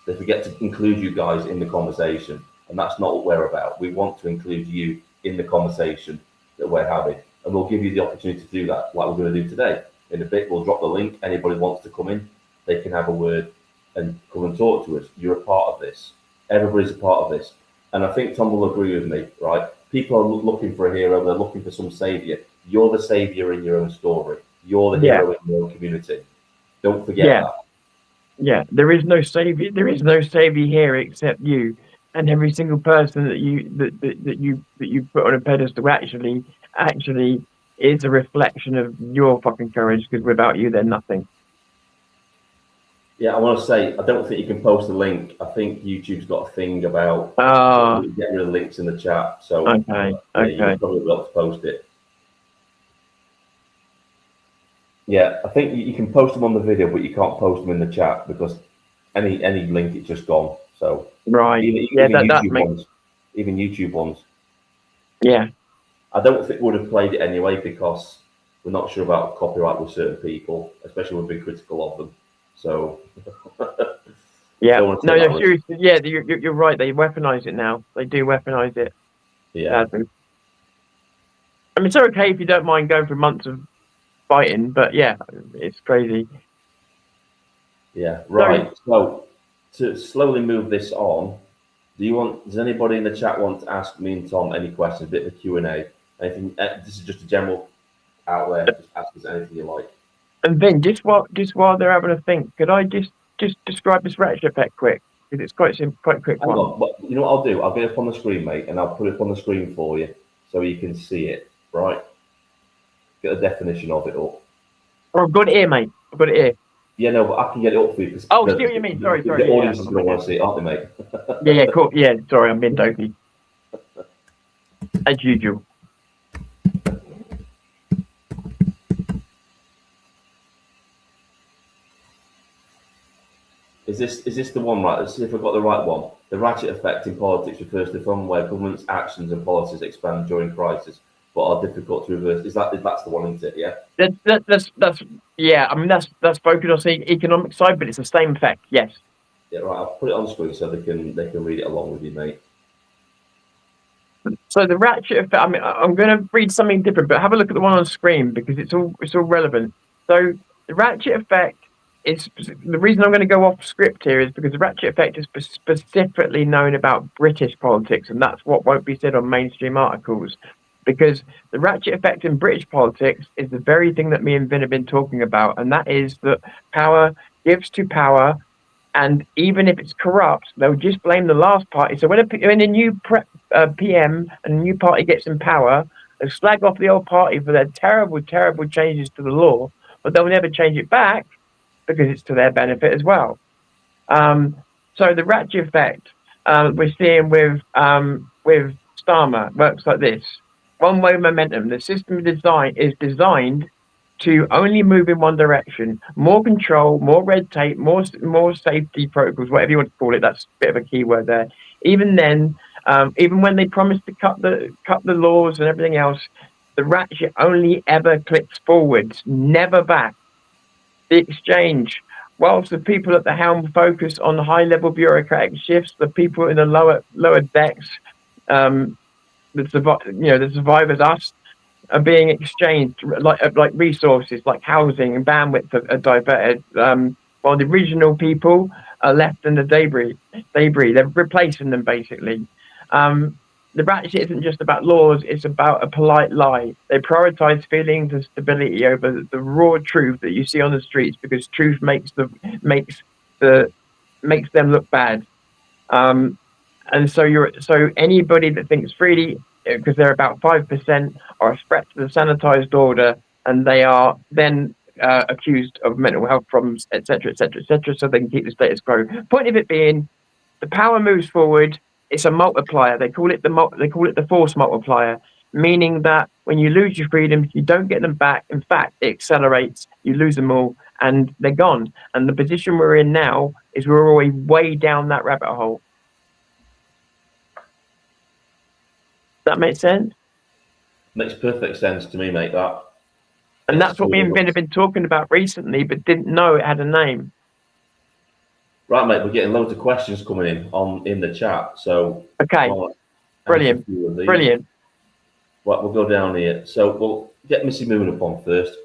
They forget to include you guys in the conversation, and that's not what we're about. We want to include you in the conversation that we're having, and we'll give you the opportunity to do that, like we're going to do today. In a bit, we'll drop the link. Anybody wants to come in, they can have a word and come and talk to us. You're a part of this. Everybody's a part of this. And I think Tom will agree with me, right? People are looking for a hero. They're looking for some savior. You're the savior in your own story. You're the hero in your own community. Don't forget that. Yeah, there is no savior. There is no savior here except you. And every single person that you put on a pedestal actually is a reflection of your fucking courage, because without you, they're nothing. Yeah, I want to say, I don't think you can post a link. I think YouTube's got a thing about getting rid of links in the chat. So okay. You probably will have to post it. Yeah, I think you can post them on the video, but you can't post them in the chat, because any link, it's just gone. So even YouTube ones. Yeah. I don't think we would have played it anyway, because we're not sure about copyright with certain people, especially we've been critical of them. So seriously, you're right. They weaponize it now. They do weaponize it. Yeah. I mean, it's okay if you don't mind going through months of fighting, but yeah, it's crazy. Yeah. Right. So to slowly move this on, does anybody in the chat want to ask me and Tom any questions? A bit of a Q&A. Anything? This is just a general out there. Just ask us anything you like. And then just while they're having a think, could I just describe this ratchet effect quick? Because it's quite quick Hang one. on, but you know what I'll do? I'll get it up on the screen, mate, and I'll put it up on the screen for you so you can see it. Right? Get a definition of it all. Oh, I've got it here, mate. I've got it here. Yeah, no, but I can get it up for you. Oh, see what you mean. Sorry. The audience is going to want to see it, aren't they, mate? Yeah, cool. Yeah, sorry, I'm being dopey. As usual. Is this the one, right? Let's see if I've got the right one. The ratchet effect in politics refers to from where government's actions and policies expand during crisis, but are difficult to reverse. That's the one, isn't it? Yeah. That's yeah. I mean that's focused on the economic side, but it's the same effect. Yes. Yeah, right. I'll put it on the screen so they can read it along with you, mate. So the ratchet effect. I mean, I'm going to read something different, but have a look at the one on the screen because it's all relevant. So the ratchet effect is the reason I'm going to go off script here is because the ratchet effect is specifically known about British politics, and that's what won't be said on mainstream articles. Because the ratchet effect in British politics is the very thing that me and Vin have been talking about, and that is that power gives to power, and even if it's corrupt, they'll just blame the last party. So when a new PM and a new party gets in power, they'll slag off the old party for their terrible, terrible changes to the law, but they'll never change it back because it's to their benefit as well. So the ratchet effect we're seeing with Starmer works like this. One-way momentum. The system is designed to only move in one direction. More control, more red tape, more safety protocols, whatever you want to call it. That's a bit of a key word there. Even then, even when they promise to cut the laws and everything else, the ratchet only ever clicks forwards, never back. The exchange. Whilst the people at the helm focus on high-level bureaucratic shifts, the people in the lower decks, the survivors, us, are being exchanged like resources, like housing and bandwidth are diverted, while the original people are left in the debris. They're replacing them basically. The ratchet isn't just about laws; it's about a polite lie. They prioritize feelings and stability over the raw truth that you see on the streets, because truth makes them look bad. And so anybody that thinks freely, because they're about 5%, are a threat to the sanitized order, and they are then accused of mental health problems, etc., etc., etc. So they can keep the status quo. Point of it being, the power moves forward. It's a multiplier. They call it the force multiplier, meaning that when you lose your freedoms, you don't get them back. In fact, it accelerates. You lose them all, and they're gone. And the position we're in now is we're already way down that rabbit hole. That makes sense? Makes perfect sense to me, mate. And that's what me and Ben have been talking about recently, but didn't know it had a name. Right, mate. We're getting loads of questions coming in the chat. So okay, brilliant. Right, we'll go down here. So we'll get Missy Moon up on first.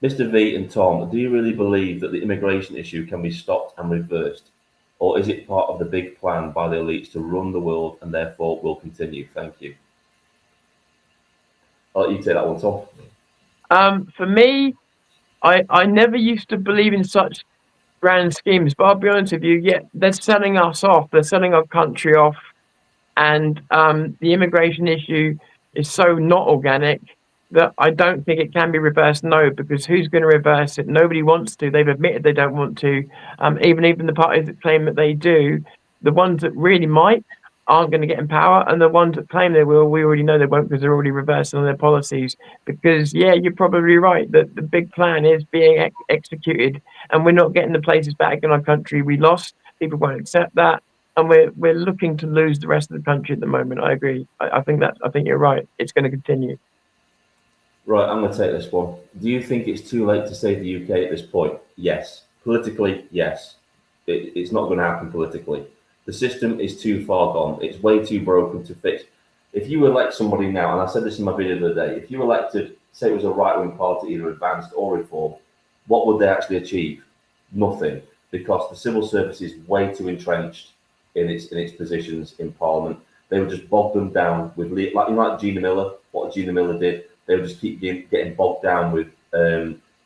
Mr. V and Tom, do you really believe that the immigration issue can be stopped and reversed, or is it part of the big plan by the elites to run the world and therefore will continue? Thank you. I'll let you take that one, Tom. For me, I never used to believe in such grand schemes, but I'll be honest with you, yeah, they're selling us off, they're selling our country off, and the immigration issue is so not organic that I don't think it can be reversed. No, because who's going to reverse it? Nobody wants to. They've admitted they don't want to. Even the parties that claim that they do, the ones that really might aren't going to get in power, and the ones that claim they will, we already know they won't, because they're already reversing their policies. Because yeah, you're probably right that the big plan is being executed, and we're not getting the places back in our country we lost. People won't accept that, and we're looking to lose the rest of the country at the moment. I agree. I think you're right. It's going to continue. Right, I'm going to take this one. Do you think it's too late to save the UK at this point? Yes. Politically, yes. It's not going to happen politically. The system is too far gone. It's way too broken to fix. If you elect somebody now, and I said this in my video the other day, if you elected, say it was a right-wing party, either advanced or reform, what would they actually achieve? Nothing. because the civil service is way too entrenched in its positions in Parliament. They would just bog them down with like Gina Miller. What Gina Miller did, they would just keep getting bogged down with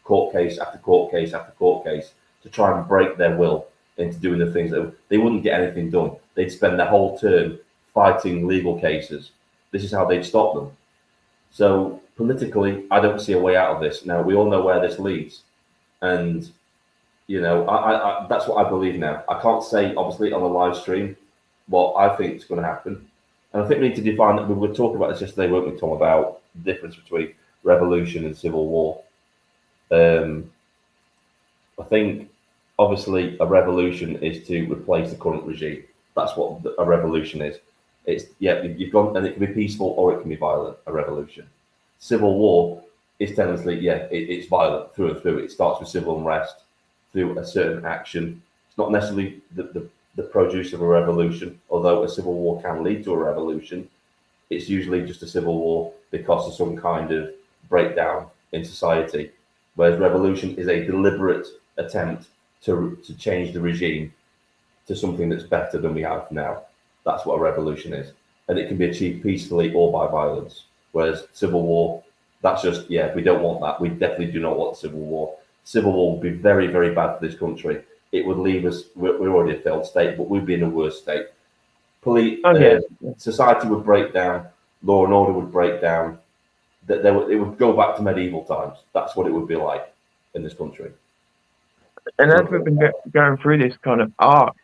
court case after court case after court case to try and break their will into doing the things that they wouldn't get anything done. They'd spend their whole term fighting legal cases. This is how they'd stop them. So politically, I don't see a way out of this. Now, we all know where this leads. And, you know, I that's what I believe now. I can't say, obviously, on a live stream what I think is going to happen. And I think we need to define that. We were talking about this yesterday, weren't we, Tom, about the difference between revolution and civil war. I think, obviously, a revolution is to replace the current regime. That's what a revolution is. It's, yeah, you've gone, and it can be peaceful or it can be violent, a revolution. Civil war is technically, yeah, it's violent through and through. It starts with civil unrest through a certain action. It's not necessarily the produce of a revolution, although a civil war can lead to a revolution. It's usually just a civil war because of some kind of breakdown in society, whereas revolution is a deliberate attempt to change the regime to something that's better than we have now. That's what a revolution is. And it can be achieved peacefully or by violence. Whereas civil war, that's just, yeah, we don't want that. We definitely do not want civil war. Civil war would be very, very bad for this country. It would leave us, we're already a failed state, but we'd be in a worse state. Society would break down, law and order would break down. It would go back to medieval times. That's what it would be like in this country. And as we've been going through this kind of arc,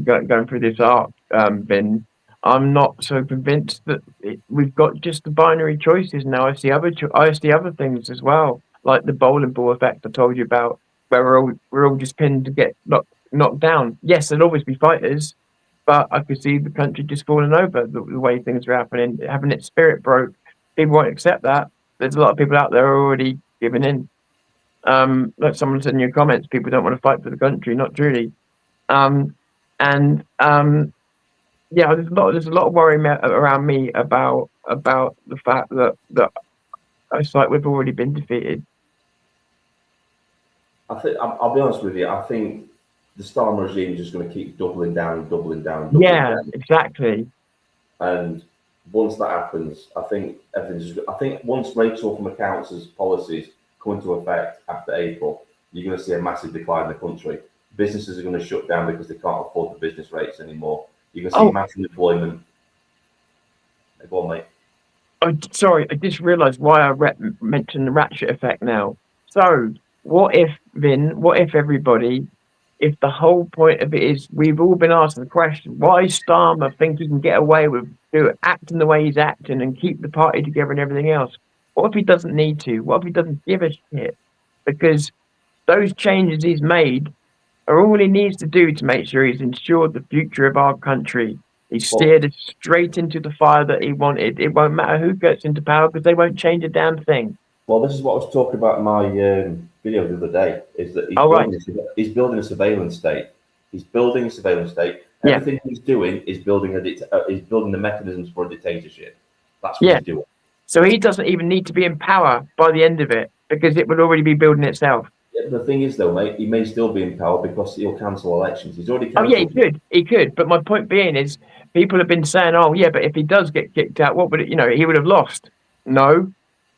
going through this arc, Ben, I'm not so convinced that we've got just the binary choices now. I see other things as well, like the bowling ball effect I told you about, where we're all just pinned to get knocked down. Yes, there'll always be fighters, but I could see the country just falling over the way things are happening, having its spirit broke. People won't accept that. There's a lot of people out there already giving in. Like someone said in your comments, people don't want to fight for the country. Not truly. Yeah, there's a lot of worry around me about the fact that it's like we've already been defeated. I think I'll be honest with you. I think the Starmer regime is just going to keep doubling down. Yeah, exactly. And once that happens, I think everything's. I think once Rachel from Accounts' policies come into effect after April, you're going to see a massive decline in the country. Businesses are going to shut down because they can't afford the business rates anymore. You're going to see massive employment. Go on, mate. Oh, sorry, I just realised why I mentioned the ratchet effect now. So, what if everybody, if the whole point of it is we've all been asked the question, why Starmer think he can get away with acting the way he's acting and keep the party together and everything else? What if he doesn't need to? What if he doesn't give a shit? Because those changes he's made are all he needs to do to make sure he's ensured the future of our country. He steered us straight into the fire that he wanted. It won't matter who gets into power because they won't change a damn thing. Well, this is what I was talking about in my video the other day, is that he's building a surveillance state. He's building a surveillance state. Everything he's doing is building the mechanisms for a dictatorship. That's what he's doing. So he doesn't even need to be in power by the end of it because it would already be building itself. Yeah, the thing is, though, mate, he may still be in power because he'll cancel elections. He's already cancelled. Oh, yeah, he could. But my point being is people have been saying, oh, yeah, but if he does get kicked out, what would it, he would have lost. No,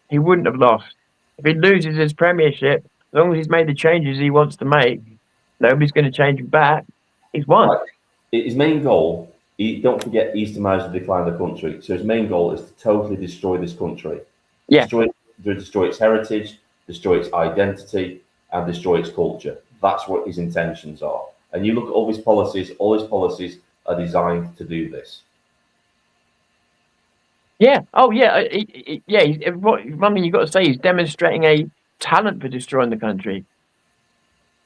he wouldn't have lost. If he loses his premiership, as long as he's made the changes he wants to make, nobody's going to change him back. He's won. Right. His main goal, don't forget, he's to manage the decline of the country. So his main goal is to totally destroy this country. Yeah. Destroy its heritage, destroy its identity, and destroy its culture. That's what his intentions are. And you look at all his policies are designed to do this. Yeah. Oh, yeah. You've got to say he's demonstrating a talent for destroying the country.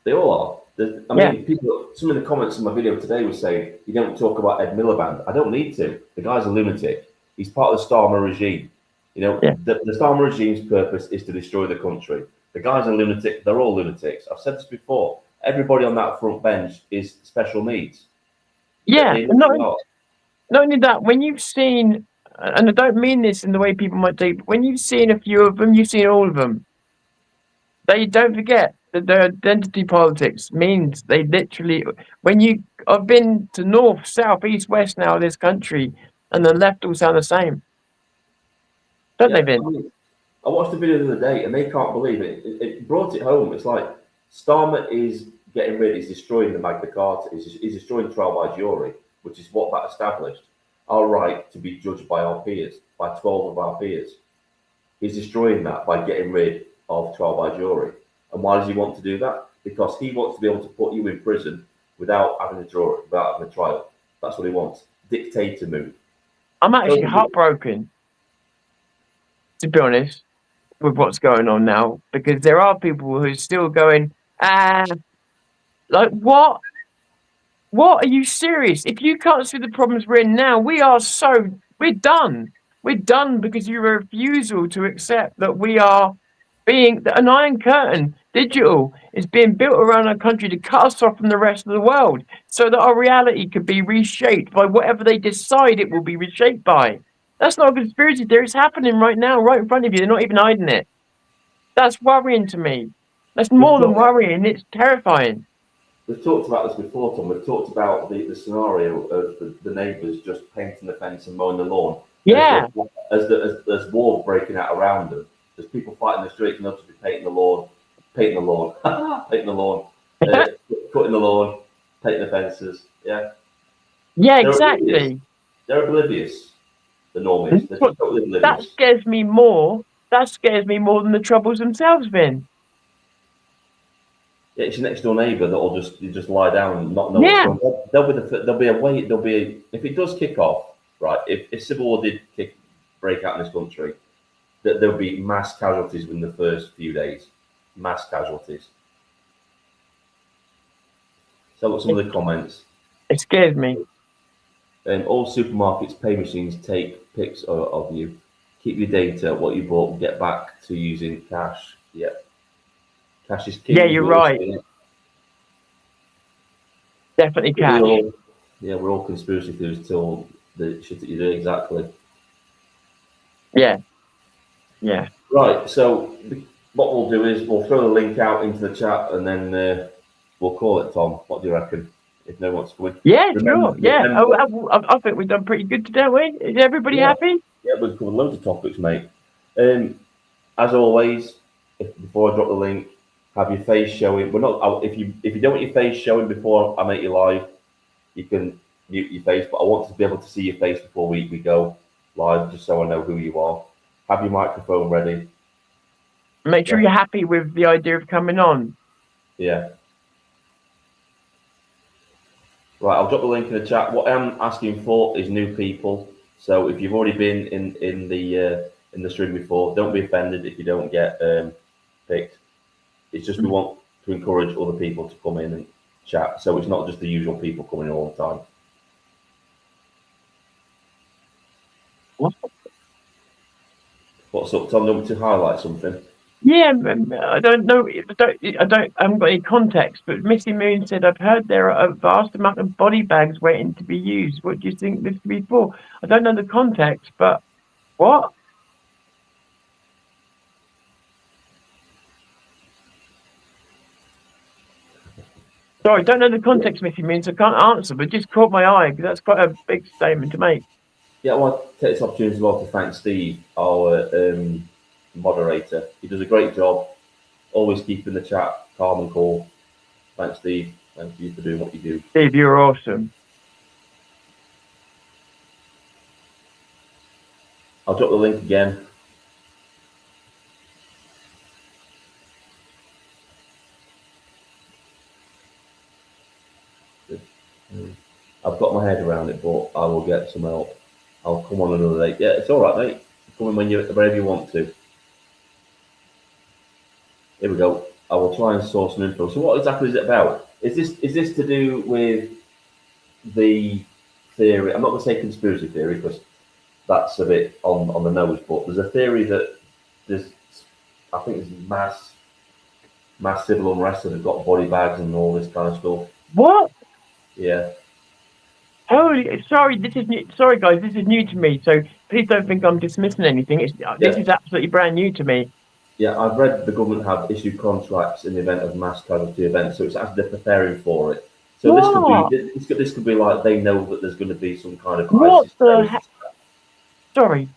They all are. People. Some of the comments in my video today were saying, you don't talk about Ed Miliband. I don't need to. The guy's a lunatic. He's part of the Starmer regime. The Starmer regime's purpose is to destroy the country. The guy's a lunatic. They're all lunatics. I've said this before. Everybody on that front bench is special needs. Yeah. Not only that, when you've seen, and I don't mean this in the way people might take, but when you've seen a few of them, you've seen all of them. Don't forget, the identity politics means they literally, I've been to north, south, east, west now of this country, and the left all sound the same. Don't they, Vin? I watched the video the other day, and they can't believe it. It brought it home. It's like Starmer is getting rid. He's destroying the Magna Carta. He's destroying trial by jury, which is what that established. Our right to be judged by our peers, by 12 of our peers. He's destroying that by getting rid of trial by jury. And why does he want to do that? Because he wants to be able to put you in prison without having a trial. That's what he wants. Dictator move. I'm actually heartbroken, to be honest, with what's going on now, because there are people who are still going, like, what? What? Are you serious? If you can't see the problems we're in now, we're done. We're done because of your refusal to accept that we are an Iron Curtain, digital, is being built around our country to cut us off from the rest of the world so that our reality could be reshaped by whatever they decide it will be reshaped by. That's not a conspiracy theory. It's happening right now, right in front of you. They're not even hiding it. That's worrying to me. That's more than worrying. It's terrifying. We've talked about this before, Tom. We've talked about the scenario of the neighbours just painting the fence and mowing the lawn. Yeah. There's wars breaking out around them. There's people fighting the streets and they'll just be painting the lawn, painting the lawn, cutting the lawn, painting the fences. Yeah. Yeah, exactly. They're oblivious. The normies. They're just totally oblivious. That scares me more. That scares me more than the troubles themselves, Vin. Yeah, it's your next door neighbour that'll just lie down and not know what's going on. There'll be if it does kick off, right? If civil war did break out in this country, there'll be mass casualties within the first few days. Mass casualties. So what's some of the comments? It scares me. All supermarkets' pay machines take pics of you. Keep your data, what you bought, get back to using cash. Yeah. Cash is king. Yeah, you're right. Definitely cash. We're all conspiracy theorists till the shit that you do, exactly. Yeah. Yeah. Right, so what we'll do is we'll throw the link out into the chat and then we'll call it, Tom. What do you reckon? If no one wants to win. Yeah, sure. Yeah. I think we've done pretty good today, haven't we? Is everybody happy? Yeah, we've covered loads of topics, mate. As always, before I drop the link, have your face showing. We're not. If you don't want your face showing before I make you live, you can mute your face. But I want to be able to see your face before we go live, just so I know who you are. Have your microphone ready. Make sure you're happy with the idea of coming on. Yeah. Right, I'll drop the link in the chat. What I'm asking for is new people. So if you've already been in the stream before, don't be offended if you don't get picked. It's just we want to encourage other people to come in and chat. So it's not just the usual people coming all the time. What's up, Tom? Do you want me to highlight something? Yeah, I don't know. I haven't got any context, but Missy Moon said, I've heard there are a vast amount of body bags waiting to be used. What do you think this could be for? I don't know the context, but what? Sorry, I don't know the context, Missy Moon, so I can't answer, but it just caught my eye because that's quite a big statement to make. Yeah, I want to take this opportunity as well to thank Steve, our moderator. He does a great job, always keeping the chat calm and cool. Thanks, Steve. Thank you for doing what you do. Steve, you're awesome. I'll drop the link again. I've got my head around it, but I will get some help. I'll come on another day. Yeah, it's all right, mate. Come in whenever you want to. Here we go. I will try and source some info. So what exactly is it about? Is this to do with the theory? I'm not going to say conspiracy theory because that's a bit on the nose, but there's a theory that there's, I think there's mass civil unrest that have got body bags and all this kind of stuff. What? Yeah. Holy, sorry, this is new. Sorry, guys, this is new to me. So please don't think I'm dismissing anything. This is absolutely brand new to me. Yeah, I've read the government have issued contracts in the event of mass casualty events, so it's as they're preparing for it. So this could be like they know that there's going to be some kind of What ISIS. the Sorry.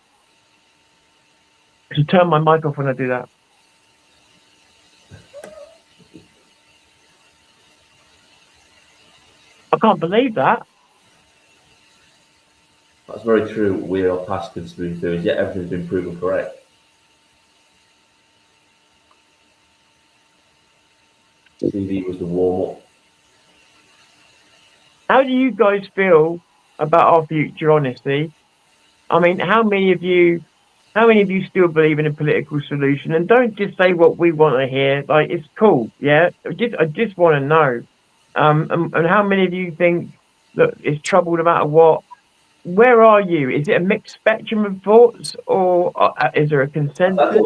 I should turn my mic off when I do that. I can't believe that. That's very true. We are past conspiracy theories, yet everything's been proven correct. CD was the warm up. How do you guys feel about our future, honestly? I mean, how many of you still believe in a political solution? And don't just say what we want to hear. Like, it's cool, yeah? I just want to know. And how many of you think that it's trouble no matter what? Where are you? Is it a mixed spectrum of thoughts, or is there a consensus?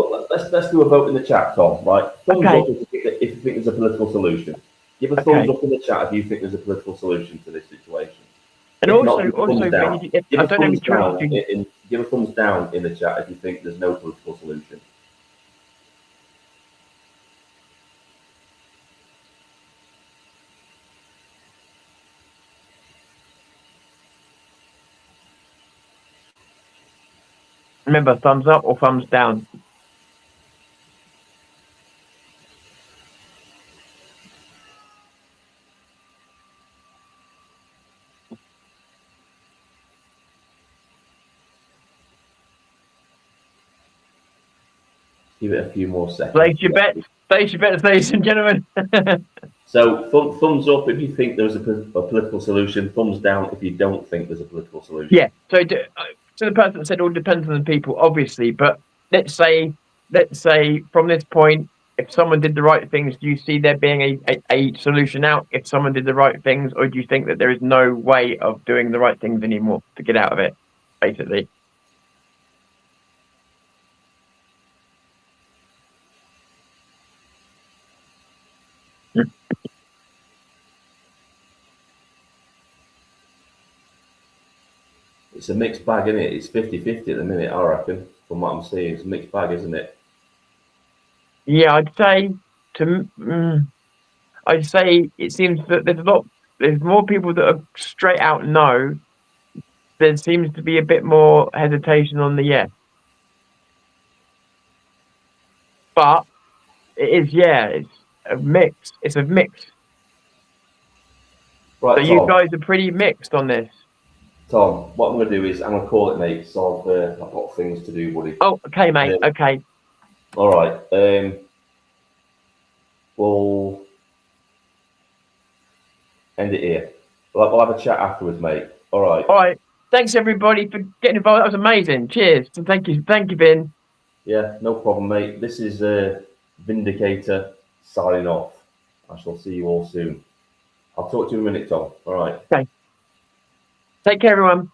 Let's do a vote in the chat, Tom. Right? Thumbs Okay. up if you think there's a political solution. Give a thumbs up in the chat if you think there's a political solution to this situation. And If also, not, give a thumbs down. Give a thumbs down give a thumbs down in the chat if you think there's no political solution. Remember, thumbs up or thumbs down. Give it a few more seconds. Place your bets, ladies and gentlemen. So thumbs up if you think there's a political solution. Thumbs down if you don't think there's a political solution. Yeah. So the person that said it all depends on the people, obviously. But let's say from this point, if someone did the right things, do you see there being a solution out? If someone did the right things, or do you think that there is no way of doing the right things anymore to get out of it, basically? It's a mixed bag, isn't it? It's 50-50 at the minute, I reckon. From what I'm seeing, it's a mixed bag, isn't it? Yeah, I'd say it seems that there's more people that are straight out no. There seems to be a bit more hesitation on the yes. But it's a mix. It's a mix. Right, so Tom, you guys are pretty mixed on this. Tom, what I'm going to do is I'm going to call it, mate. So I've got things to do, buddy. Oh, okay, mate. Okay. All right. We'll end it here. We'll have a chat afterwards, mate. All right. All right. Thanks everybody for getting involved. That was amazing. Cheers. And thank you, Ben. Yeah, no problem, mate. This is Vindicator signing off. I shall see you all soon. I'll talk to you in a minute, Tom. All right. Okay. Take care, everyone.